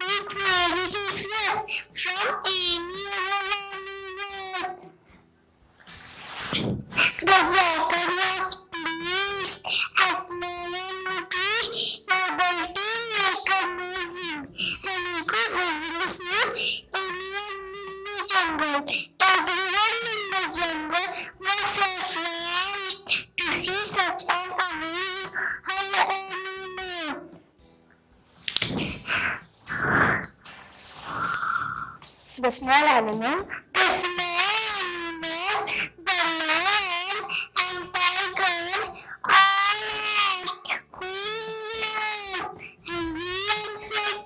looked very different from any other animal. The jackal was pleased as no one would be able to make a moving, and he could easily see anyone in the jungle. Everyone in the jungle was surprised to see such an amazing animal. The small animal, the small animals, the lion and tiger, all asked, who is yours? And lion said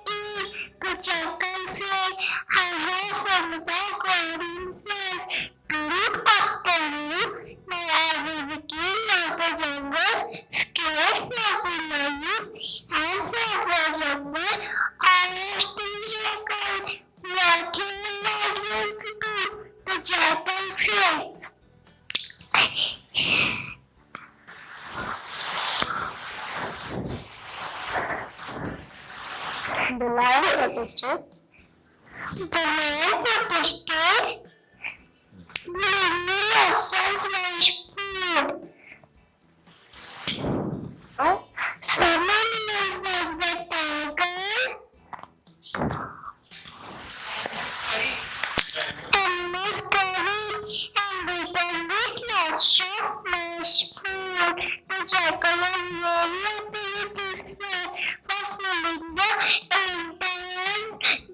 the jackal said, I have some dog for himself. To look after you, now I will be king of the jungle, scared for my youth, and for the jungle, I asked the jackal, what you would like me to do? The jackal said. the lion protested. The lion protested, bring me lots of fresh food. Some animals like the tiger, animals carry and return with lots of fresh food. The jackal was very happy with himself for filling the entire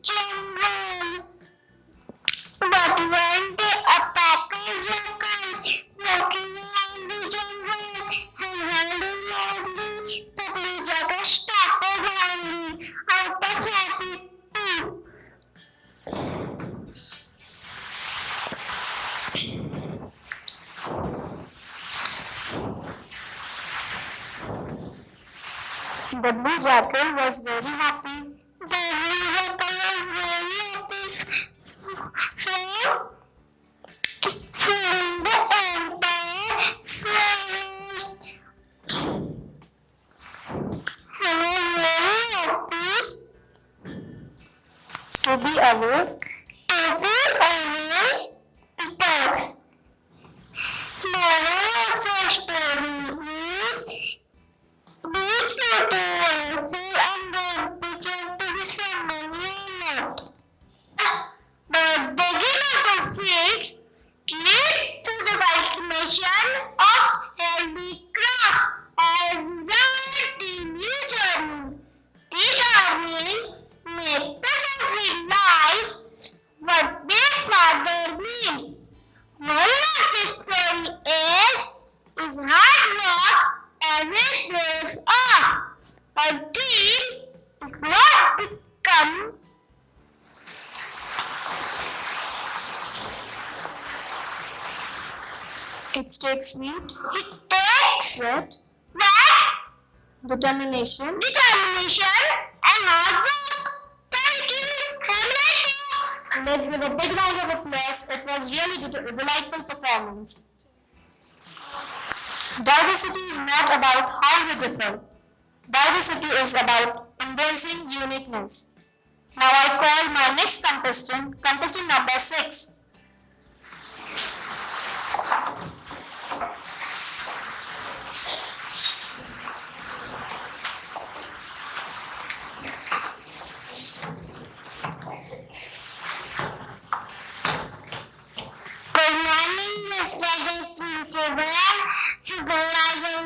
jungle. But one day a pack of jackals walking around the jungle and howling loudly, the blue jackal started howling out of happy too. The blue jackal was very happy. The blue jackal was very happy for filling the entire forest. He was very happy To be awake, to be away dogs. Moral of the story is be true to yourself and don't pretend to be someone you are not. The beginning of the field leads to the cultivation of healthy crop and the new journey. This journey makes the healthy life what their father mean. Moral of the story is hard work every pays off. A dream is not become it takes sweet, it takes sweat, that determination, determination and hard work. Thank you. Have a nice day. Let's give a big round of applause. It was really a delightful performance. Diversity is not about how we differ. Diversity is about embracing uniqueness. Now I call my next contestant, contestant number 6. Good morning, respected principal, supervisor,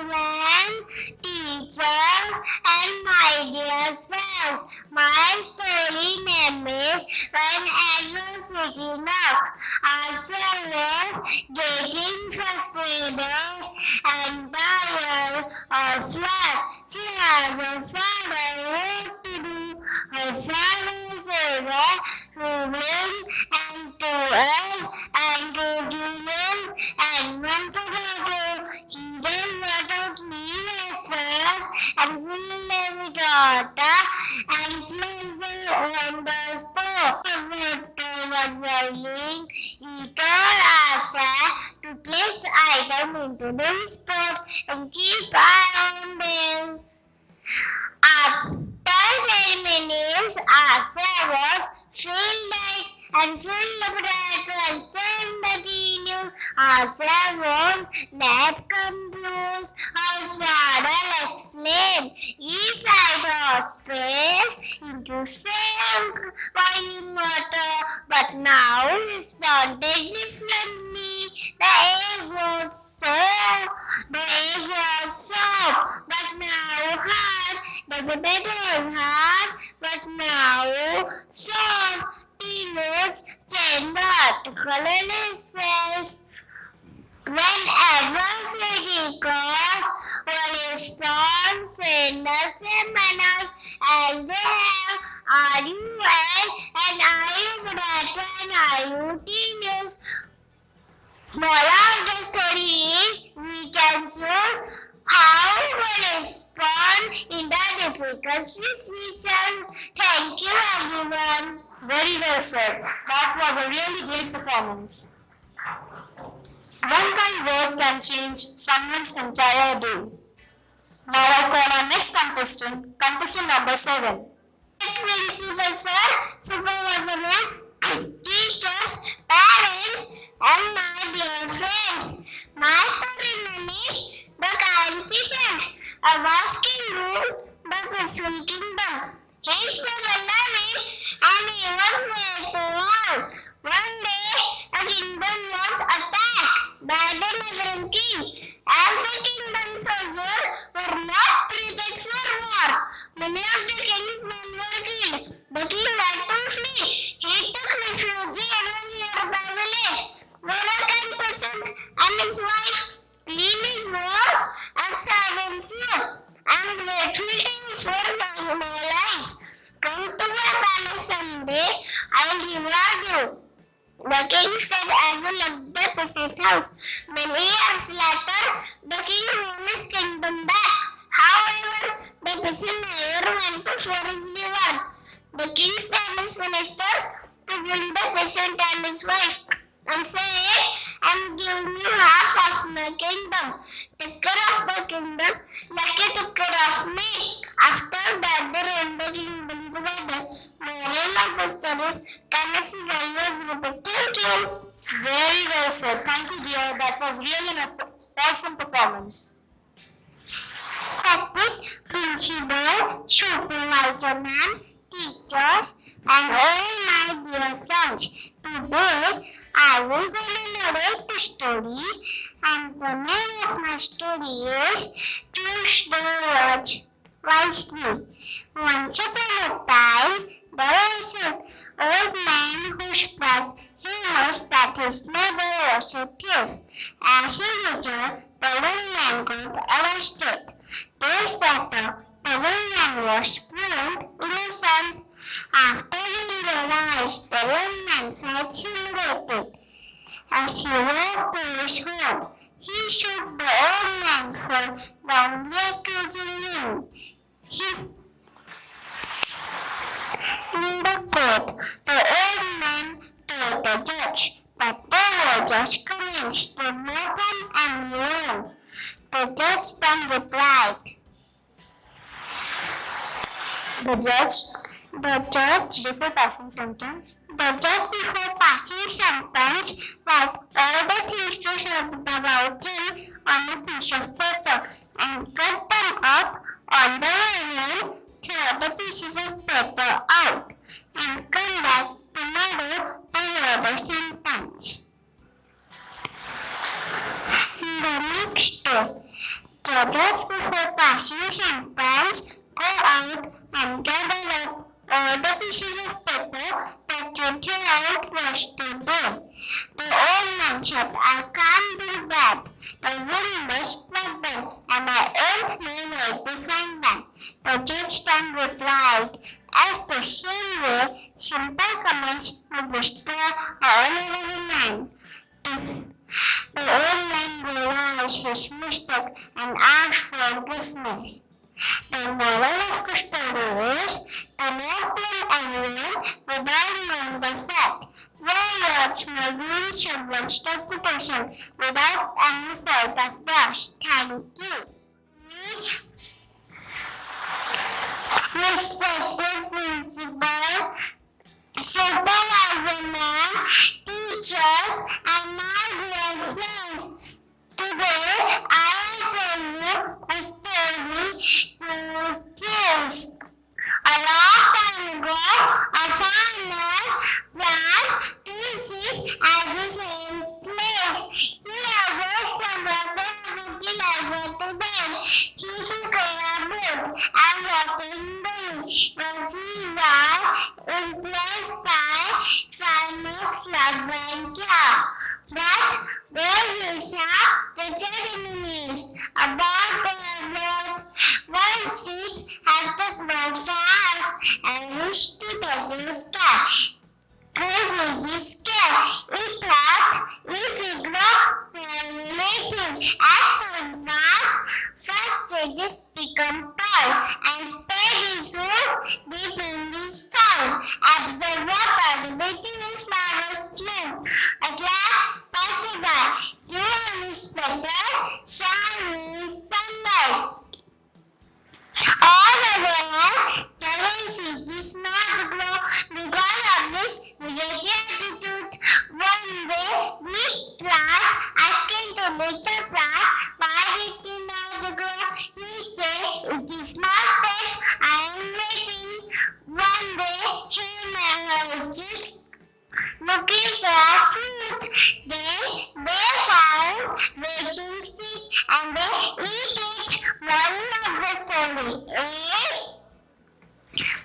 teachers, and my dear friends. My story name is When Adversity Knocks. Our son was getting frustrated and tired of life. She has a father what to do. Her father's favorite problem and to help and to do and one potato. He does not out leave us and fill every daughter and place the on the store. The was boiling. He told Asa to place the item into the spot and keep eye on them. After 10 minutes, Asa was filled and full of breakfast and material. Asa was not confused. Her father explained each side of space into same boiling water, but now responded differently. The egg was soft, but now hard. The potato was hard, but now soft. He looks chamber to colorless self. Whenever city calls, one response in the same manner as they have. Are you well? And are you better? And are you genius? Moral of the story is we can choose how we respond in the difficult situation. Thank you, everyone. Very well said. That was a really great performance. One kind word can change someone's entire day. Now I call our next contestant, contestant number 7. Principal sir, supervisor, teachers, parents, and my dear friends. My story name is The Kind Peasant, a vast rule the peaceful kingdom. His people loving, and he was made to all. One day, a kingdom was attacked by the neighboring king. As the kingdom's soldiers were not prepared for war, many of the king's men were killed. The king had to flee. He took refuge in a nearby village, where a kind peasant and his wife cleaned his walls and servants here. I am grateful to you for my life. Come to my palace someday, I will reward you. The king said as he left the peasant house. Many years later, the king won his kingdom back. However, the peasant never went to share his reward. The king sent his ministers to bring the peasant and his wife and said, I am giving you half of my kingdom. Take care of the kingdom like you took care of me. After that, they ran the kingdom together. Moral of the story is kindness is always repeated. Thank you. Very well said. Thank you, dear. That was really an awesome performance. Respected principal, supervisor ma'am, teachers, and all my dear friends. Today, I will narrate the story, and the name of my story is Choose the Words Wisely. Once upon a time, there was an old man who spoke. He was that his neighbor was a thief. As a result, the old man got arrested. Days later, the old man was found innocent. After he realized the old man felt humiliated. As he walked to his home, he shook the old man for wrongly accusing him. In the court, the old man told the judge that they were just convinced to mock him and alone. The judge then replied, Before passing sentence, The judge before passing sentence wrote all the things to say about him on a piece of paper and cut them up on the way, throw the pieces of paper out, and come back tomorrow to hear the sentence. The next day, the judge before passing sentence go out and gather up all the pieces of paper that you threw out yesterday. The old man said, I can't do that. The room was flooded and I ain't no way to find them. The judge then replied, as the same way, simple comments would restore an ordinary man. The old man realized his mistake and asked forgiveness. The moral of the story is, do not blame anyone without knowing the fact. Their words may ruin someone's reputation without any fault of theirs. Thank you. Respected principal, supervisor ma'am, teachers, and my dear friends. Today, I will tell you a story to skills. A long time ago, a farmer planted two seeds at the same place. He added some rubber fertilizer to them. He took care of it and watered them. The seeds are influenced by farmers' flood care. But Rosessa reminisced about their birth. One seed had took my fast and wished to the sky. Crazy this scared. We thought we could grow formulating as fast stages become tall and spread its roots deep in the soil. Absorb water, the beautiful flowers bloom. A glass passing by, dew and splatter, shining sunlight. All the world, 70 is not to grow because of this negative attitude. One day, we plant, asking to little plant, why did you not to grow? He said, it is not safe, I am waiting. One day, him and her chicks looking for food. Then they found waiting seed and they eat it. Moral of the story is,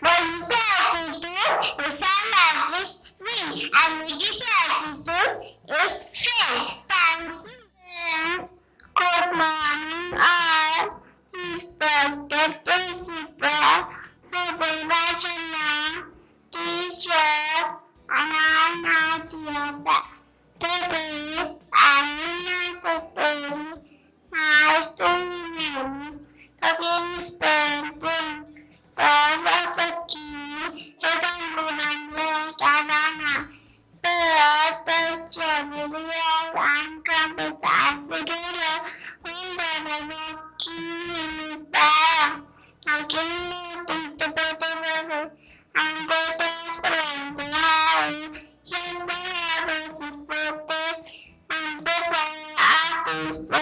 positive attitude is some of this win and negative attitude is fail. Thank you. Good morning all. Respected principal, supervisor, teacher, and all my dear friends. Today, I will not story my story name, the king's painting, the first of key, hidden behind the cabana, the cheerful and competent together, when the key is there. I can think to better and the desperate to yes, I have a birthday, and the artist of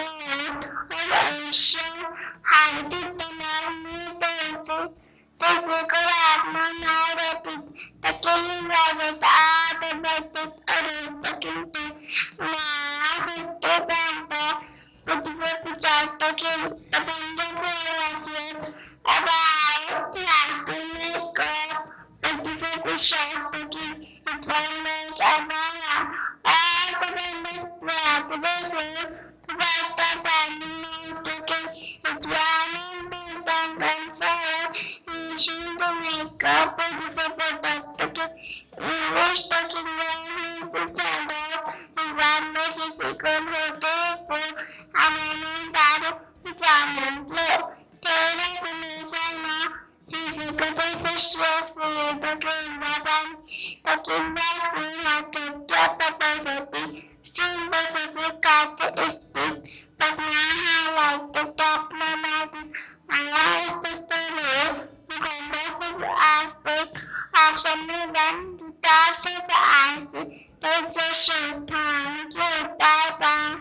Asia had it the physical abnormality. The killing rabbit are the greatest of the kingdom. Now, the panther, beautiful picture, the king, the wonderful about like to make up, beautiful picture, the king. It will make a banner. All the members were to be here to write the banner token. It ran in and forward. He should make a beautiful product token. We wish the king will pretend and one message can hold the food and then that it's on and blue. Take the mission. He's a good official for the king. The king was to get the positive. Soon positive got to speak. But now I like to talk my mouth. My eyes to story. The positive aspect of someone to touch the eyes. Take the show time. Bye bye.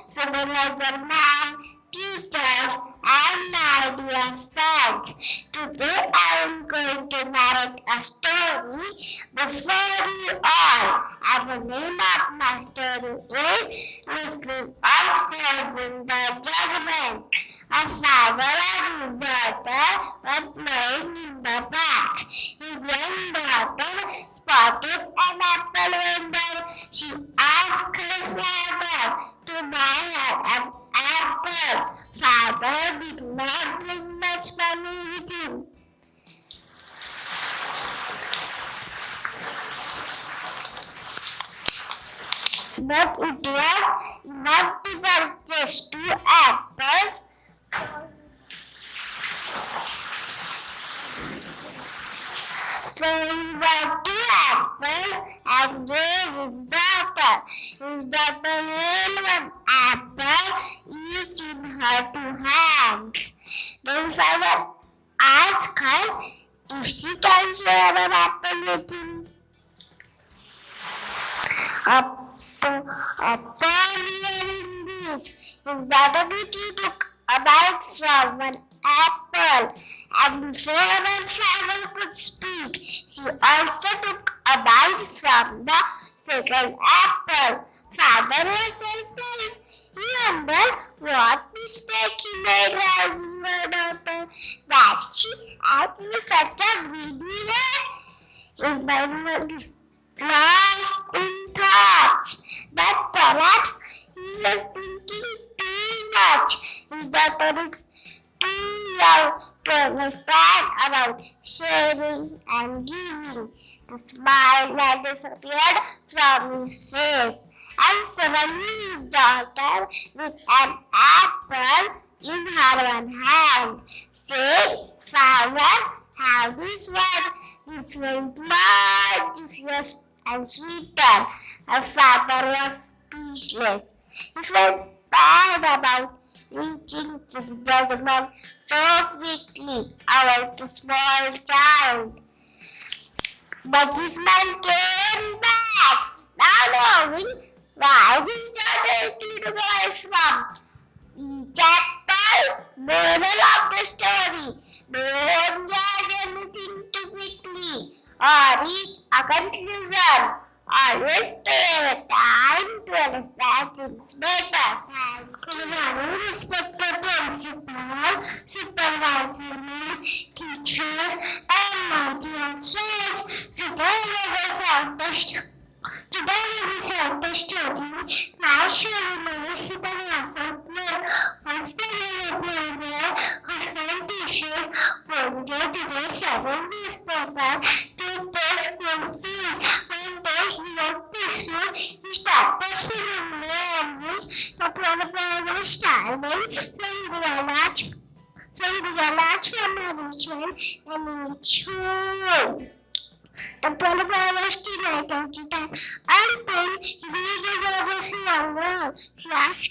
Supervisor man, teachers, and my dear friends. Today I am going to narrate a story before you all. And the name of my story is Listening of Raising the Judgment. A father and his daughter were playing in the park. His young daughter spotted an apple vendor. She asked her father to buy her an apple. Father did not bring much money with him. But it was enough to purchase 2 apples. So he bought 2 apples and gave his daughter. His daughter held 1 apple, each in her 2 hands. Then father asked her if she can share an apple with him. Upon hearing this, his daughter Beauty took a bite from 1 apple, and before her father could speak, she also took a bite from the second apple. Father was surprised. He wondered what mistake he made raising her daughter, that she acted such a greedy way. His mind wondered. lost in thoughts, but perhaps he was thinking too much. His daughter is too young to understand about sharing and giving. The smile had disappeared from his face, and suddenly his daughter, with an apple in her one hand, said, "Father, have this one. This one is much juicier and sweeter." Her father was speechless. He felt bad about reaching to the gentleman so quickly about the small child. But his man came back, now knowing why this daughter is to go from. Chapter moral of the story: don't judge anything too quickly or reach a conclusion. Always spare time to understand things better. Respected principal, supervisor, teachers, and my dear friends, today we have the story. I shall remember supervisor was very well whose friend teachers one day to the southern newspaper to post school fees. One day he went to school, he started swimming language, the problem was starving, so he realized from management and each home. The polar was delighted to them until he read this longer. Last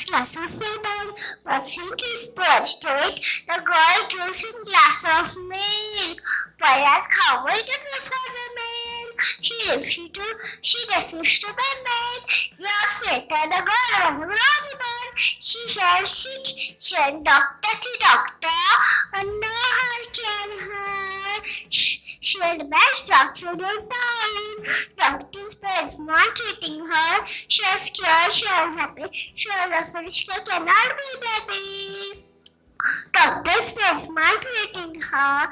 class of freedom was in his birth state. The girl gives him glass of milk. Boy asked how much it was for the milk. She refused to be made. Yes, said that the girl was a naughty man. She felt sick. She went doctor to doctor, and no help can her. She had the best doctor in town. Doctors were not treating her. She was scared, she was happy. She was afraid she cannot be baby. Doctors were not treating her.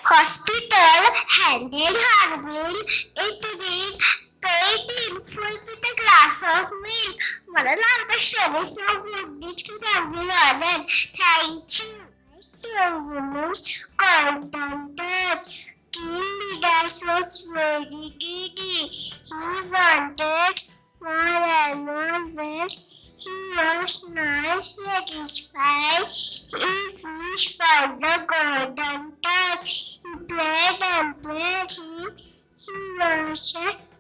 Hospital handed her bill. It read, paid in full with a glass of milk. Mother loved the service now would to the Thank you. Humans contented. King Midas was very greedy. He wanted more and more bread. He was not satisfied. He fished for the golden touch. He played and played. He was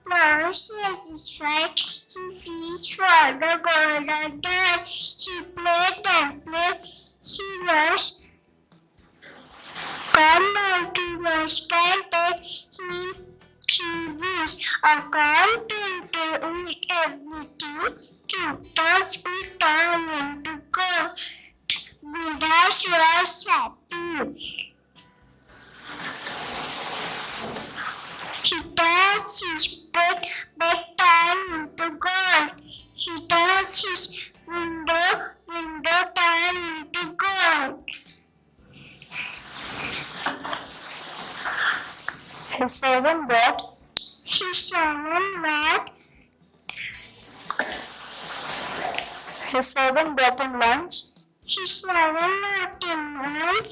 not satisfied. He fished for the golden touch. He played and played. He was come out to was content. He wished according to it ability to touch it down and to go. Midas was happy. He touched his bedtime into gold. He touched his window time into gold. His servant brought His servant brought him lunch. His servant brought him lunch.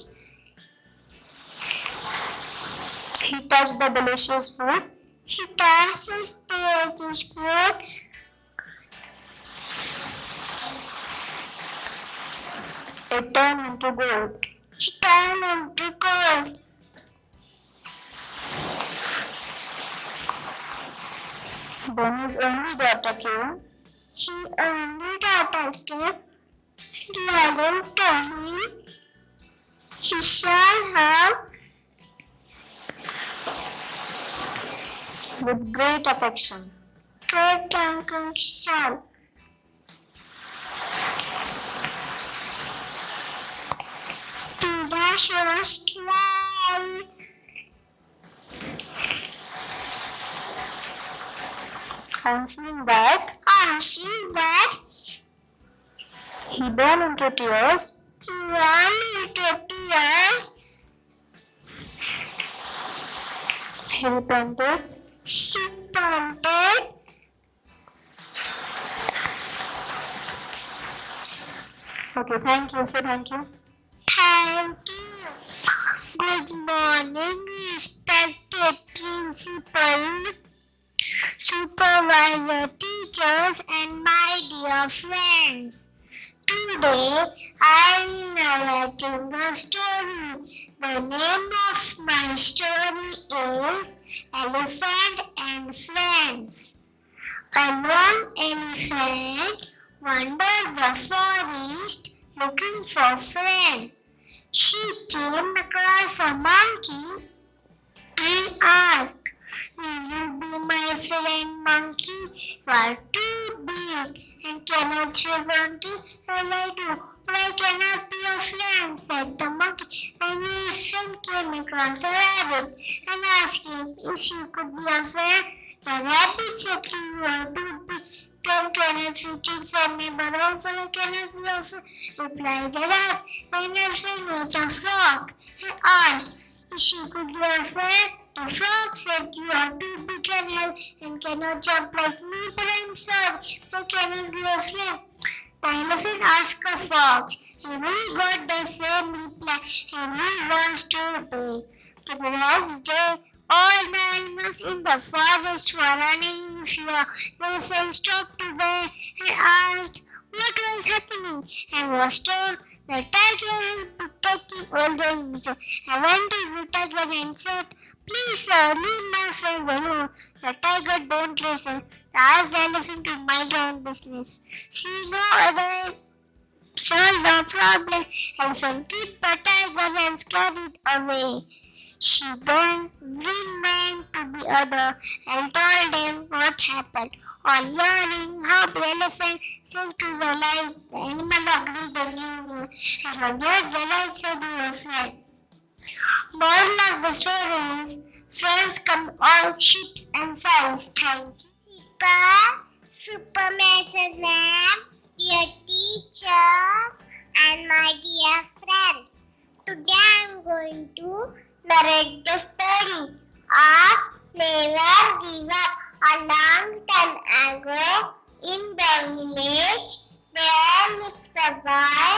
He touched the delicious food. He touched his delicious food. It turned into gold. He turned into gold. When his only daughter came, Lion told him he shall have with great affection. great affection. Midas was crying. And seeing that, he burned into tears. He repented. He repented. Okay, thank you. Say thank you. Thank you. Good morning, respected principal, supervisor, teachers, and my dear friends. Today, I am narrating a story. The name of my story is Elephant and Friends. A lone elephant wandered the forest looking for a friend. She came across a monkey and asked, "Will you be my friend, monkey? You are too big and cannot swim monkey as I do. But I cannot be your friend," said the monkey. And the elephant came across a rabbit and asked him if he could be a friend. The rabbit said, "You are too big and cannot fit inside me, but also I cannot be your friend," replied the rabbit. Then the elephant wrote a frog and asked if she could be a friend. The frog said, "You are too big and heavy and cannot jump like me, but I'm sorry, I cannot be your friend." The elephant asked a fox, and he got the same reply, and he wants to obey. The next day, all the animals in the forest were running in fear. The elephant stopped to obey and asked what was happening, and was told the tiger has been taking all the animals. I went to the tiger and said, "Please, sir, leave my friends alone." The tiger don't listen. Asked the elephant to mind your own business. See no other solve the problem. Elephant keep the tiger and scared it away. She then remained to the other and told them what happened. On hearing how the elephant saved to the life, the animal agreed and knew, and from there they also were friends. Moral of the story is, friends come all shapes and sizes. Thank you. Super ma'am, dear teachers, and my dear friends. Today I am going to narrate the story of Never Give Up. A long time ago, in the village, there lived a boy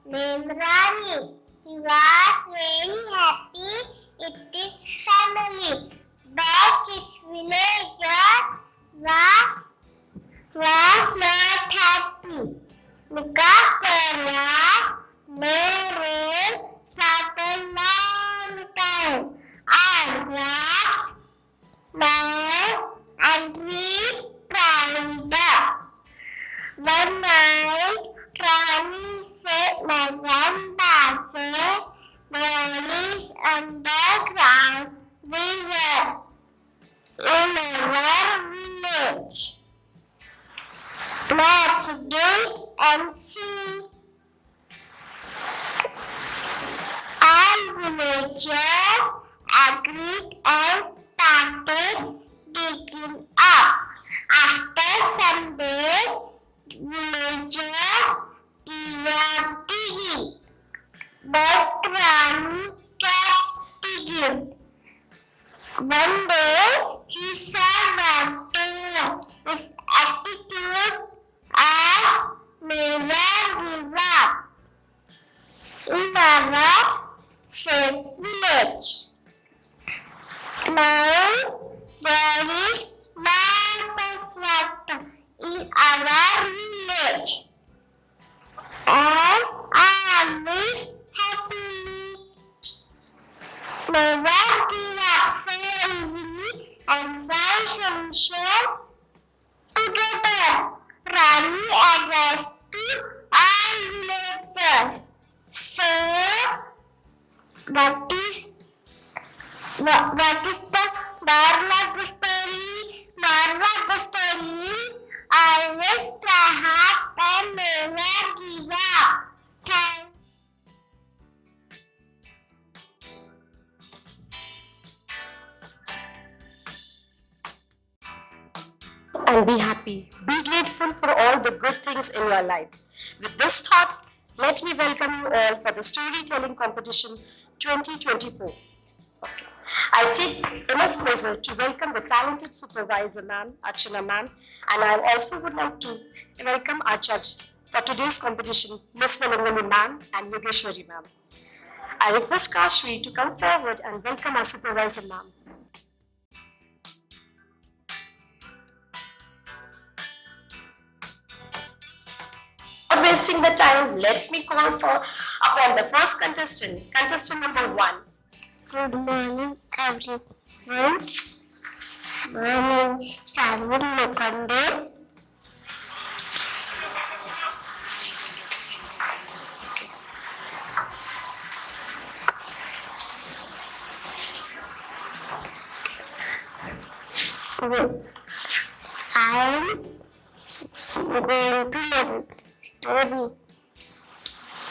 named Ronnie. He was very happy with his family, but his villagers was not happy because there was no rain for a long time, and grass, mud, and trees dried up. One night, Ronnie said, "My grandpa said there is underground river in our village. Let's dig and see." All villagers agreed and started digging up. After some days, villagers gave up digging, but Ronnie kept digging. One day, he saw mountain. His attitude of never give up in our safe village. Now, there is lot of water in our village, and I live happily. Never give up so easily and find solution together. Ronnie advised to all villagers. So, what is the moral of the story? Moral of the story: always try hard and never give up. Thank And be happy. Be grateful for all the good things in your life. With this thought, let me welcome you all for the Storytelling Competition 2024. Okay. I take immense pleasure to welcome the talented supervisor ma'am, Archana ma'am, and I also would like to welcome our judge for today's competition, Miss Velangani ma'am and Yogeshwari ma'am. I request Kashvi to come forward and welcome our supervisor ma'am. Not wasting the time, let me call upon the first contestant number 1. Good morning, everyone. My name is Sharvin Mukande. I am going to learn story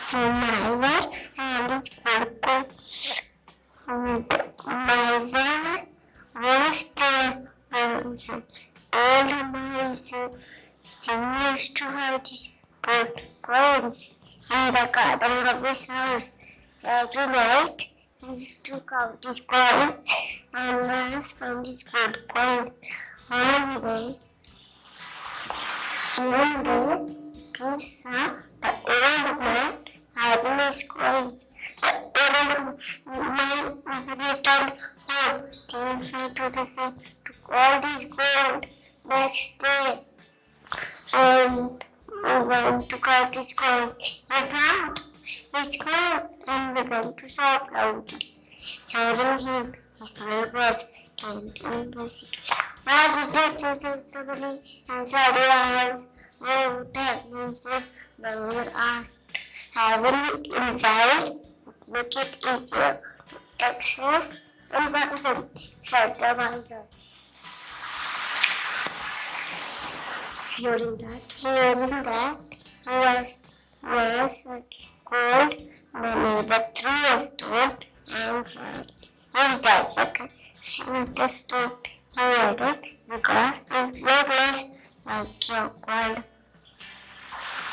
from my word and his purple. My word was the old man. He used to write his poems in the garden of his house. Every night he used to count his coins and my husband his gold coins. One day, he saw the old man hiding his coins. The old man returned home, terrified to the sea, took all his gold. Next day, and went to count his coins. He found his coin and began to shout loudly. Hearing him, his neighbors came to investigate. Why did you so thoroughly and shut your eyes? Oh, that monster, the Lord asked. Having it inside, make it easier to access and person, said the miser. Hearing that, he was cold. The neighbor threw a stone and said, "You died, shoot the stone." He added, "Because it's worthless like your cold."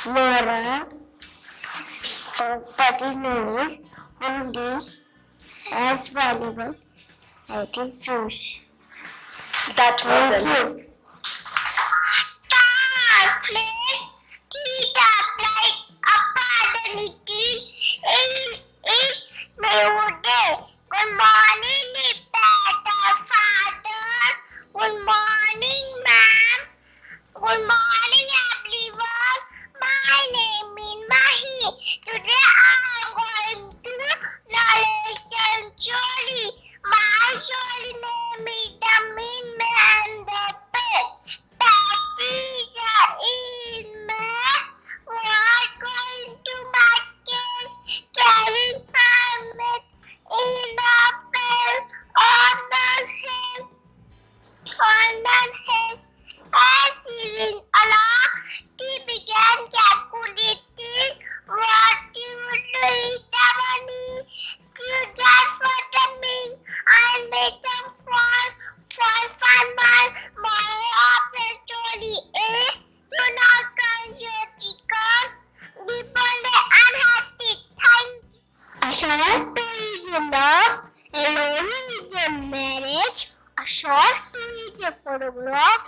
Moral, that is known as only as valuable as its shoes. That was it. Good morning, better father. Good morning, ma'am. Good morning, everyone. My name is Mahi. Today I am going to knowledge sanctuary. My story name is the Mean Man and the Pet. Bacteria in man was going to market carrying helmet in a pair on the head. As he went along, he began calculating what he would do with the money to get for the meal and make them fun moral of the story. Do not consume chicken. People are unhappy. Thank you. A short story is enough. A lonely is a marriage. A short story is a photograph.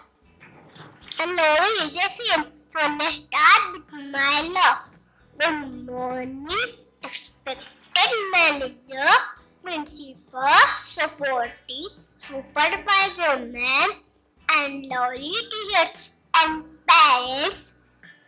A novel is a film. So let's start with my love. Good morning, expected manager, principal, supporting, supervisor, man, and lovely teachers and parents,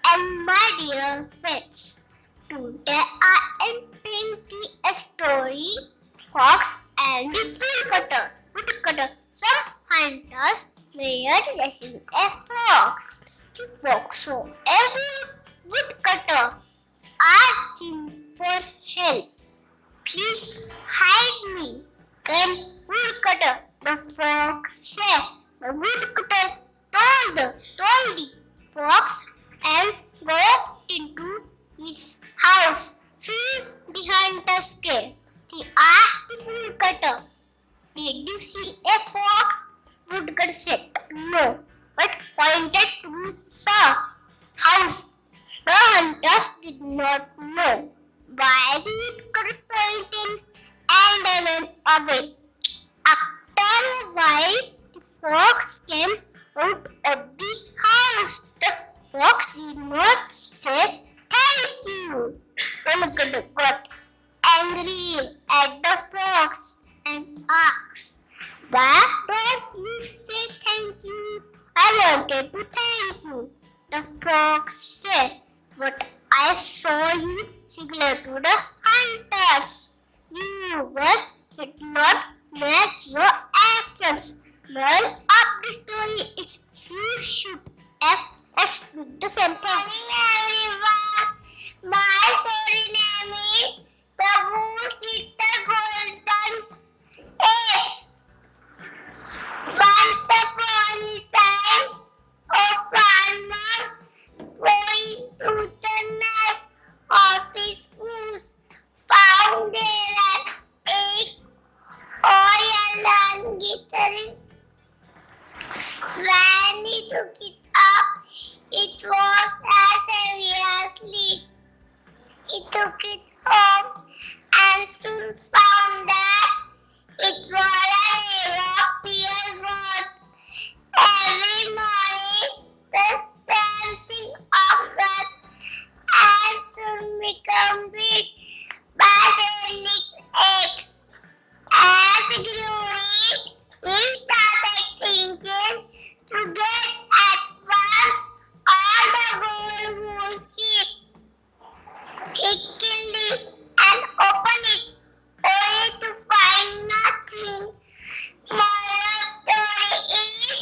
and my dear friends. Today I am painting a story, Fox and the Woodcutter. Some hunters were chasing a fox. The fox saw a woodcutter, asking for help. Please hide me. Then woodcutter, the fox said. The woodcutter told the fox and got into his house. See the hunter scared. He asked the woodcutter, "Did you see a fox?" Woodcutter said, "No," but pointed to the house. The hunters did not know why the woodcutter pointed and they went away. A out of the house. The fox did not say thank you. The leopard got angry at the fox and asked, "Why don't you say thank you? I wanted to thank you." The fox said, "But I saw you signal to the hunters. Your words did not match your actions. Moral of the story is you should act as with the same thing." Everyone, my story name is The Goose with the Golden Eggs. Once upon a time, a farmer going to the nest of his goose found there an egg, oil and glittering. When he took it up, it was as heavy as lead. He took it home and soon found that it was an egg of pure gold. Every morning, the same thing occurred and soon become rich by selling its eggs. As he grew rich, he started thinking to get at once all the gold goose keep. He killed it and opened it, only to find nothing. Moral of the story is,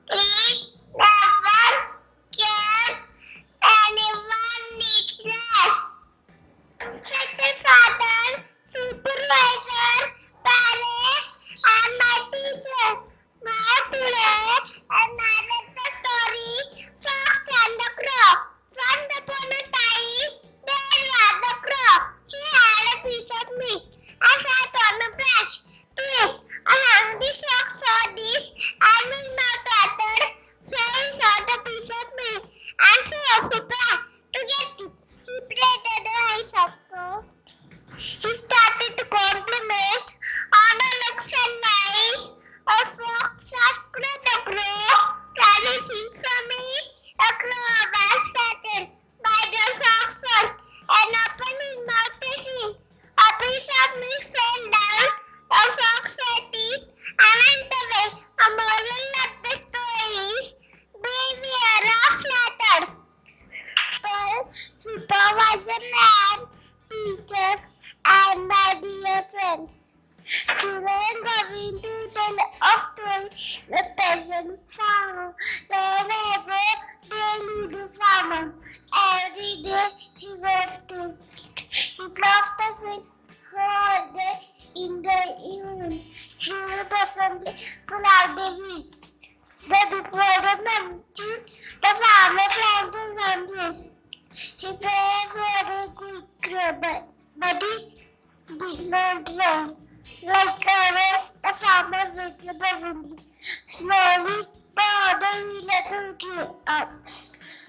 please never kill anyone needless. Respected father, supervisor, parent, and my teacher. Now today, I narrate the story Fox and the Crow. Once upon a time, there was a crow. He had a piece of meat and sat on a branch to eat. A hungry fox saw this and his mouth watered, so he sought a piece of meat and threw off the plant to get it. He played at the heights of God. He started to compliment on the looks and ways of fox after the crow. "Can you sing for me?" The crow was flattered by the fox first and opened his mouth to sing. A piece of meat fell down. The fox ate it and went away. A moral of the story is, beware of flattered. Well, supervisor and teachers and my dear friends. Today I'm going to tell a story. The peasant farmer. The neighbor, the little farmer. Every day he worked to he ploughed the field all day in the evening. He will presently pull out the weeds. Then before the mountain, the farmer planted some trees. He prayed for a good grow, but he did not grow. Like others, the farmer waited patiently. Slowly, the other villagers grew up.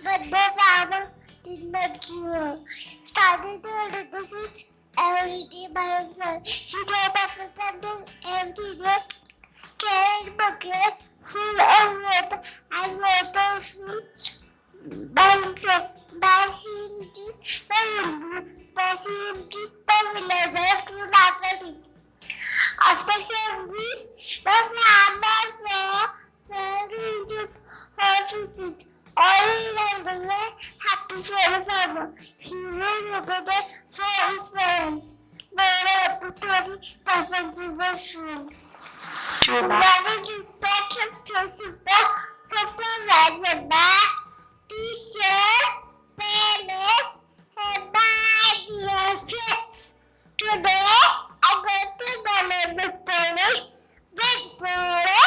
But the farmer did not give up. Started to water the seeds every day by himself. He tried after planting empty day, carried bucket full of water and water full by himself. The villagers to laugh at him. After some weeks, the farmer saw several horses. All along the way had to fear the farmer. He regretted for his parents. They were totally defensive of food. Wasn't respected to supervisor by teachers, parents, and my dear friends. Today, I'm going to tell the story with Bora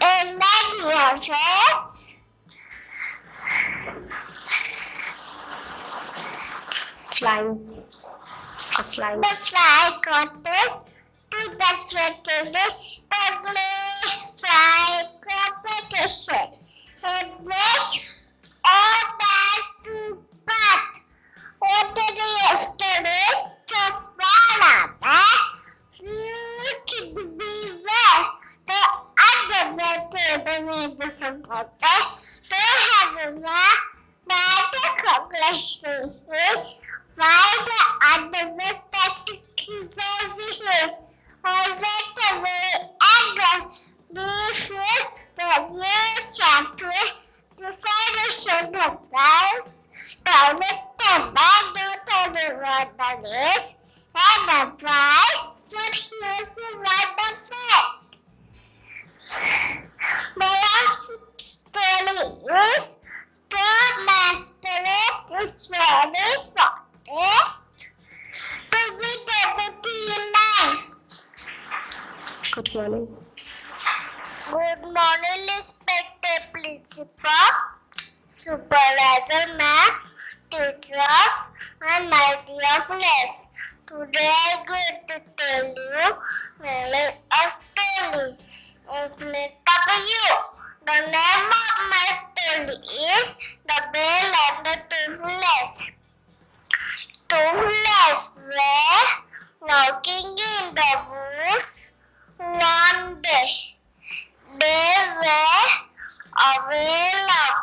and my dear friends. The fly got us to best friend today. The fly competition. In which all best to part. What did the afternoon just ran up, is important to have a better cognition while the other perspective is here. However, anger before the new chapter, the solution applies directed by the water is and apply for using water plant. My story is sport masculine is very important to be able to life. Good morning. Good morning, respected principal, supervisor, ma'am, teachers, and my dear friends. Today I'm going to tell you a story. The name of my story is The Bell and the Two Flies. Two flies were walking in the woods one day. They were away of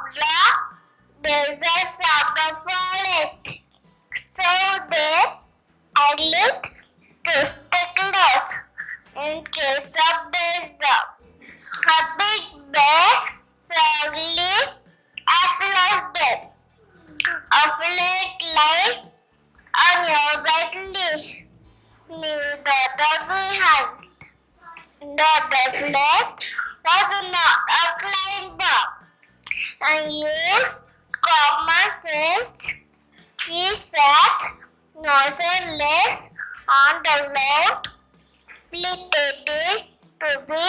the deserts of the forest. So they agreed to stay close in case of danger. A big bear suddenly approached them. A flake lay on your back leaf, near the other behind. The flake was not a climber and used common sense. He sat motionless on the ground, pretending to be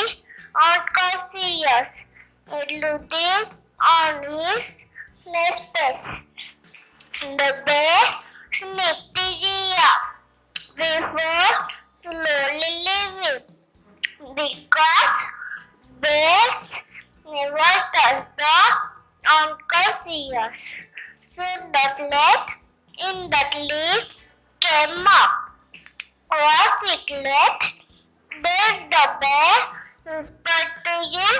unconscious, including on his left face. The bear sniffed his ear before slowly leaving, because bears never touch the unconscious. Soon the flake in that leaf came up. Was secret? Did the bear whisper to you?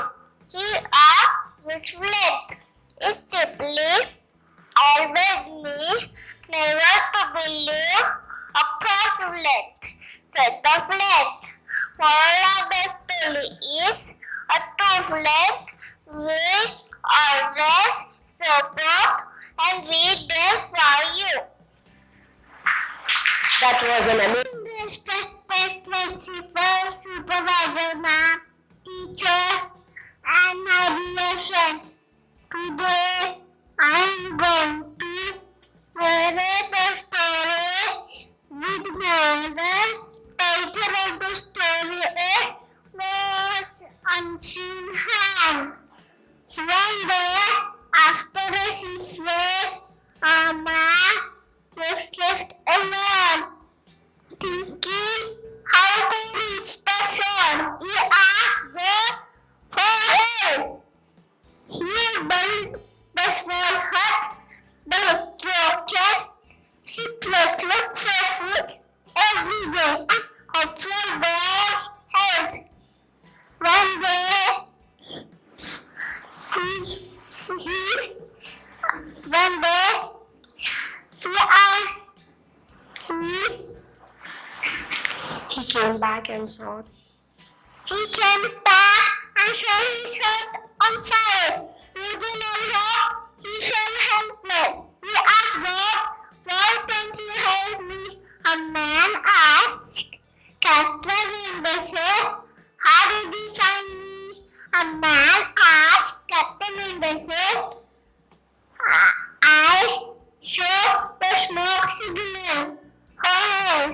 He asked which flake. It's simply always me, never to believe a cross flake, said the flake. Moral of the story is a two flake we always support and we there for you. That was an amazing. Respected principal, supervisor, ma'am, teachers, and my dear friends. Today I am going to narrate the story with my the title of the story is God's Unseen Hand. One day, after a shipwreck, a man was left alone, thinking how to reach the shore. He asked God for help. He built the small hut, the broken shipwreck looked for food every day and hoped for God's help. One day, He came back and saw. He came back and saw his hut on fire. Losing all hope, he felt helpless. He asked God, "Why don't you help me?" A man asked. Captain said, "How did you find me?" A man asked. Captain said, "I saw the smoke signal for help."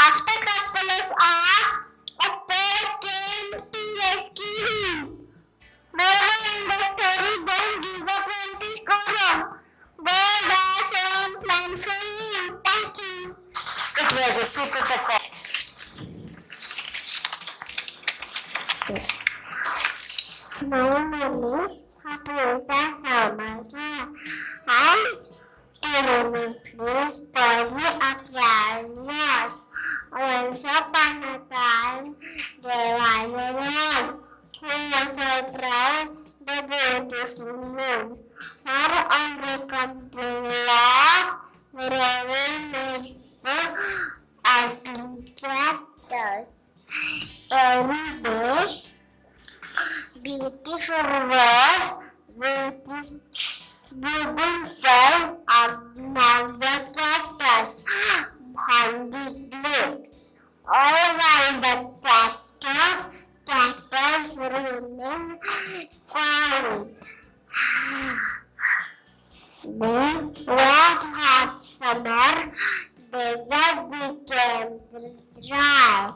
After a couple of hours, a bear came to rescue him. Moral in the story: don't give up when things go wrong. God has own plan for you. Thank you. It was a super performance. My name is Pallotti Besa. I the story of Darius. Once upon a time, there was a man who was so proud the full moon. Her unrecognized revel makes the ugly cactus. Every day, beautiful rose, blooming cell among the cactus, hundred looks. All while the cactus remain quiet. Then, one hot summer, desert became dry.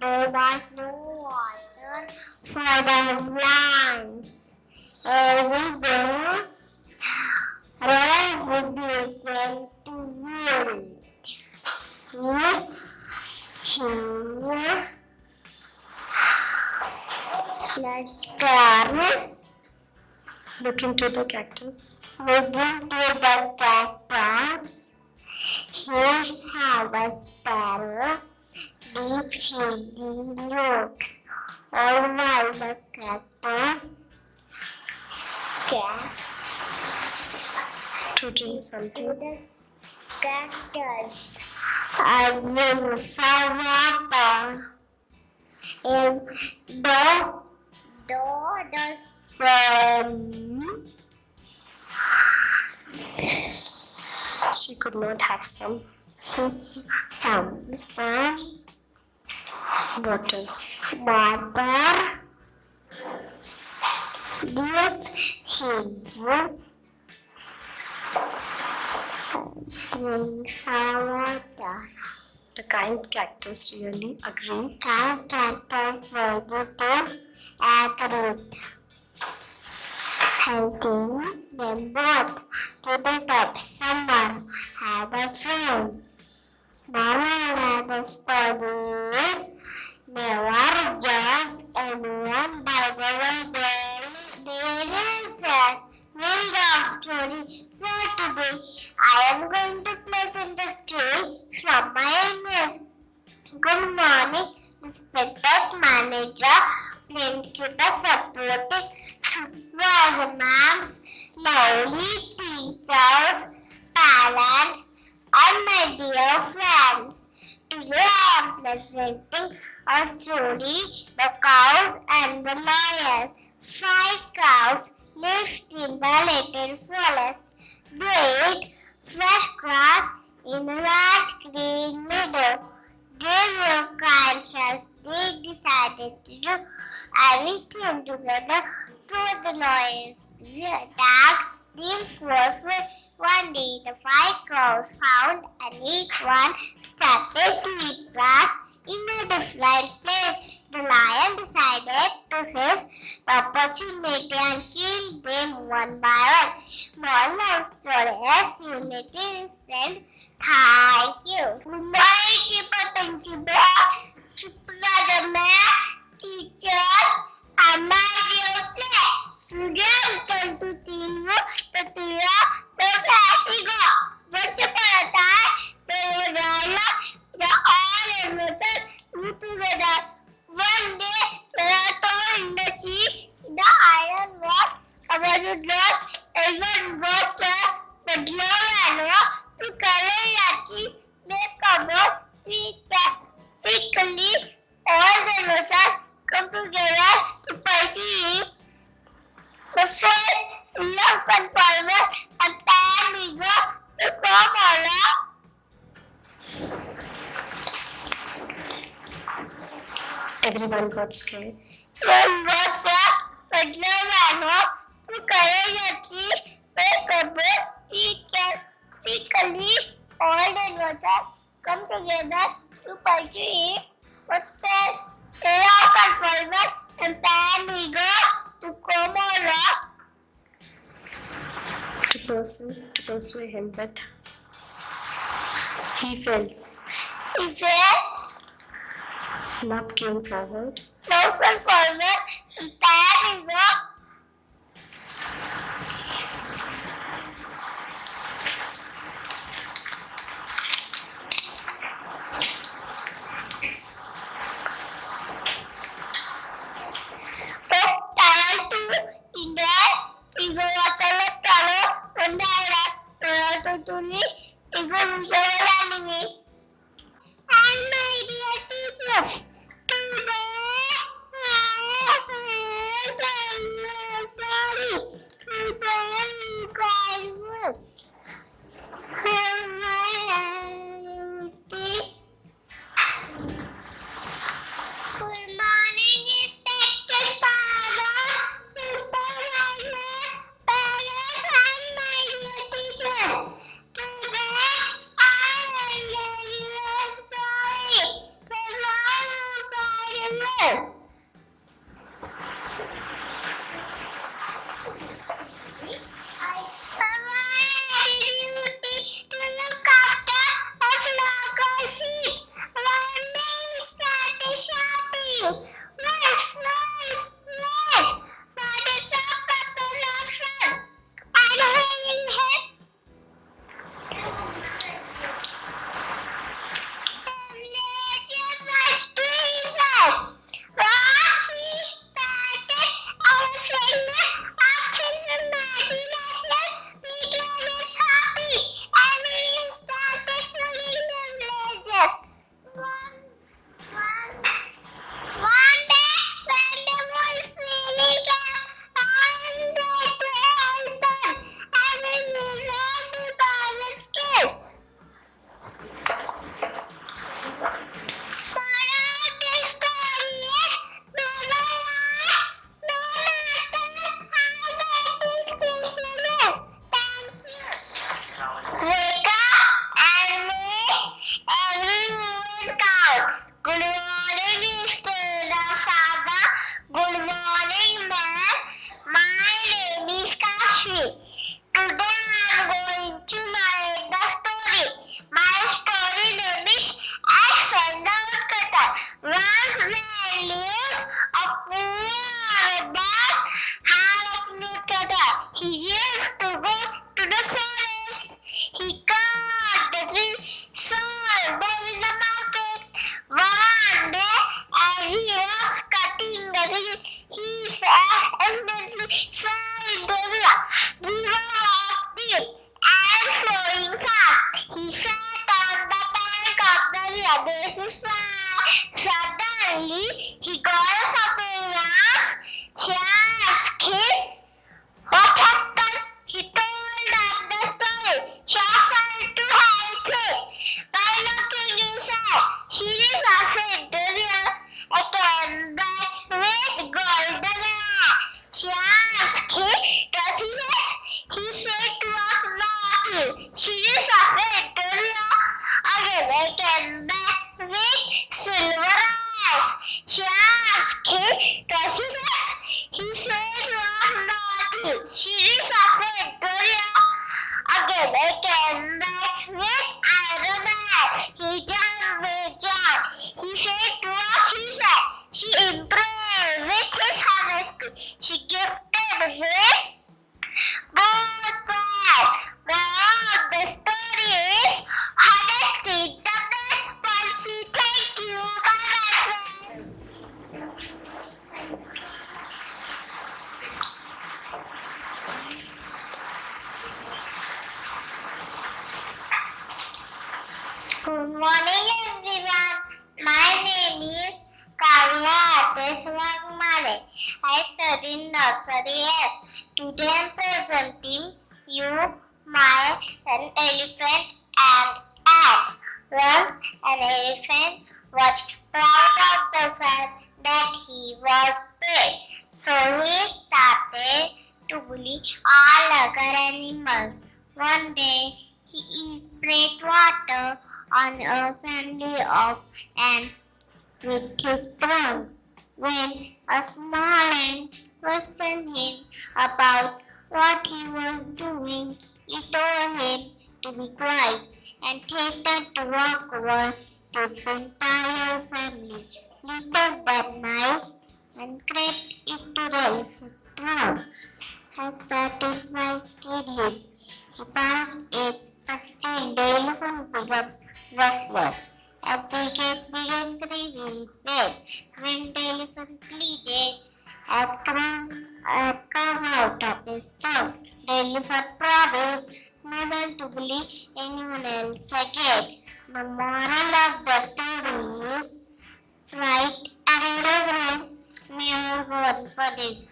There was no water for the plants. Every day, rains began to wind. Here, the stars Look into the cactus. looking to the cactus. Here have a sparrow, deep shady looks. All while the cactus To drink to something. the cactus and bring some water. And though the sun She could not have some some water. water, deep hinges, drink some water. The kind cactus really agree. Kind cactus ready to agree, helping them both to the top. Summer had a friend. Moral of the story is never judge anyone by the way they says. Read of story. So today I am going to present the story from my name. Good morning, respected manager, principal, supporting supervisor, ma'ams, lovely teachers, parents, and my dear friends. Today I am presenting a story, The Cows and the Lion. 5 cows lived in the little forest. They ate fresh grass in a large green meadow. They were kind as they decided to do everything together, so the lions attacked them for one day. The 5 cows found and each one started to eat grass in a different place. The lion decided to seize the opportunity and kill them one by one. Moral of story is unity is strength. Thank you. Good morning, Keeper Principal, Supervisor, teachers, and my dear friend. Today I come to tell you the story of the Flamingo. Once upon a time, there was a lion. The all animals grew together. One day, when I told in the tree, the iron rod covered with blood, everyone got there, but no animal to carry the tree. They covered quickly. All the animals come together to pursue him. The first love conformer and then we go to come around. Everyone got scared. One got there, but no man to carry the tree. They covered quickly. All the animals come together to pursue him. But first love conformer and then we go to come around. To pursue him, but he fell. He said, Love came forward. love conformer and then we go. Oh, time to India, we go Good morning, respected father, supervisor, parents, and my dear teacher. Today, I will tell you a story from my Bible. One day, when the wolf really came and tried to help them, and when he ran the Bible's cave. Moral of the story is, never lie, no matter how bad the situation is. Thank you. Wake up and make every moment count. Good morning, Mr. Father. Good morning, ma'am. My name is Kashvi. Today I am going to narrate the story. My story name is Axe and the Woodcutter. Once there lived a poor man had a woodcutter. He used to go to the forest. He cut the tree, sold them in the market. One day, as he was cutting the tree, he accidentally fell into the river. The river was deep and flowing fast. He sat on the bank of the river. This is why suddenly he got something else. She asked him what happened. He told them the story. She offered to help him by looking inside. She is afraid to real again, but with golden hair. She asked him, does he yes? He said it was not him. She is afraid to real again, but with silver eyes. She asked him, does he yes? He said it was not him. She is afraid to real again, but with iron eyes. He jumped with joy. He said it was his head. She improved with his honesty. She gifted with both words. The story is honesty, the best policy. Thank you. Bye, friends. Good morning, everyone. My name is Pallotti Besa. I study in nursery F. Today I am presenting you my an elephant and ant. Once an elephant was proud of the fact that he was big, so he started to bully all other animals. One day he sprayed water on a family of ants with his tongue. When a small ant questioned him about what he was doing, he told him to be quiet and hated to walk over to his entire family. Later that night, and crept into the elephant's throat and started biting him. He barked it until the elephant became restless and began bigger screaming pain. When the elephant pleaded and come out of his throat, the elephant promised never to bully anyone else again. The moral of the story is right and irreverent, never go unpunished.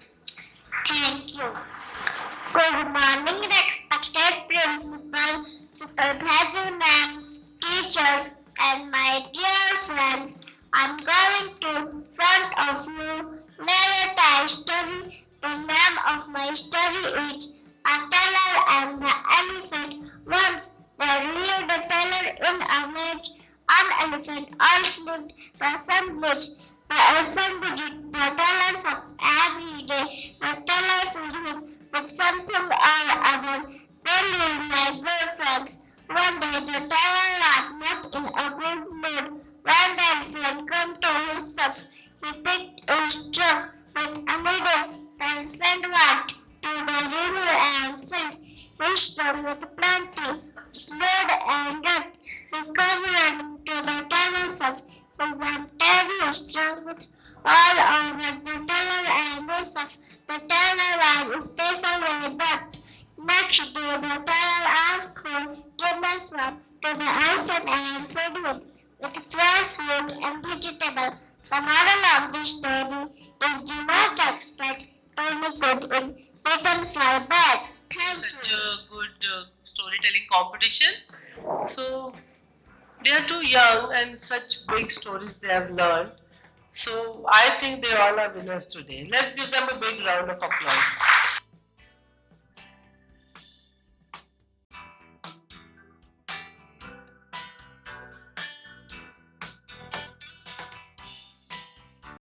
Thank you. Good morning, respected principal, supervisor ma'am, teachers, and my dear friends, I'm going to front of you narrate a story. The name of my story is A Tailor and the Elephant. Once there lived a tailor in a village. An elephant also lived the same village. The elephant visited the tailors of every day. The tailor fed him with something or other. They lived like good friends. One day the tailor was not in a good mood. When the elephant came to himself, he picked his trunk with a needle. The elephant went to the river and filled his trunk with plenty food and dirt. He covered to the tailor's of his entire trunk with all over the tailor and himself. The tailor was especially with that. Next day, the tailor asked for goodness from to the elephant and fed him with fresh fruit and vegetable. The moral of this story is do not expect only good in return for bad. Thank Such you. a good storytelling competition. So they are too young and such big stories they have learned. So I think they all are winners today. Let's give them a big round of applause.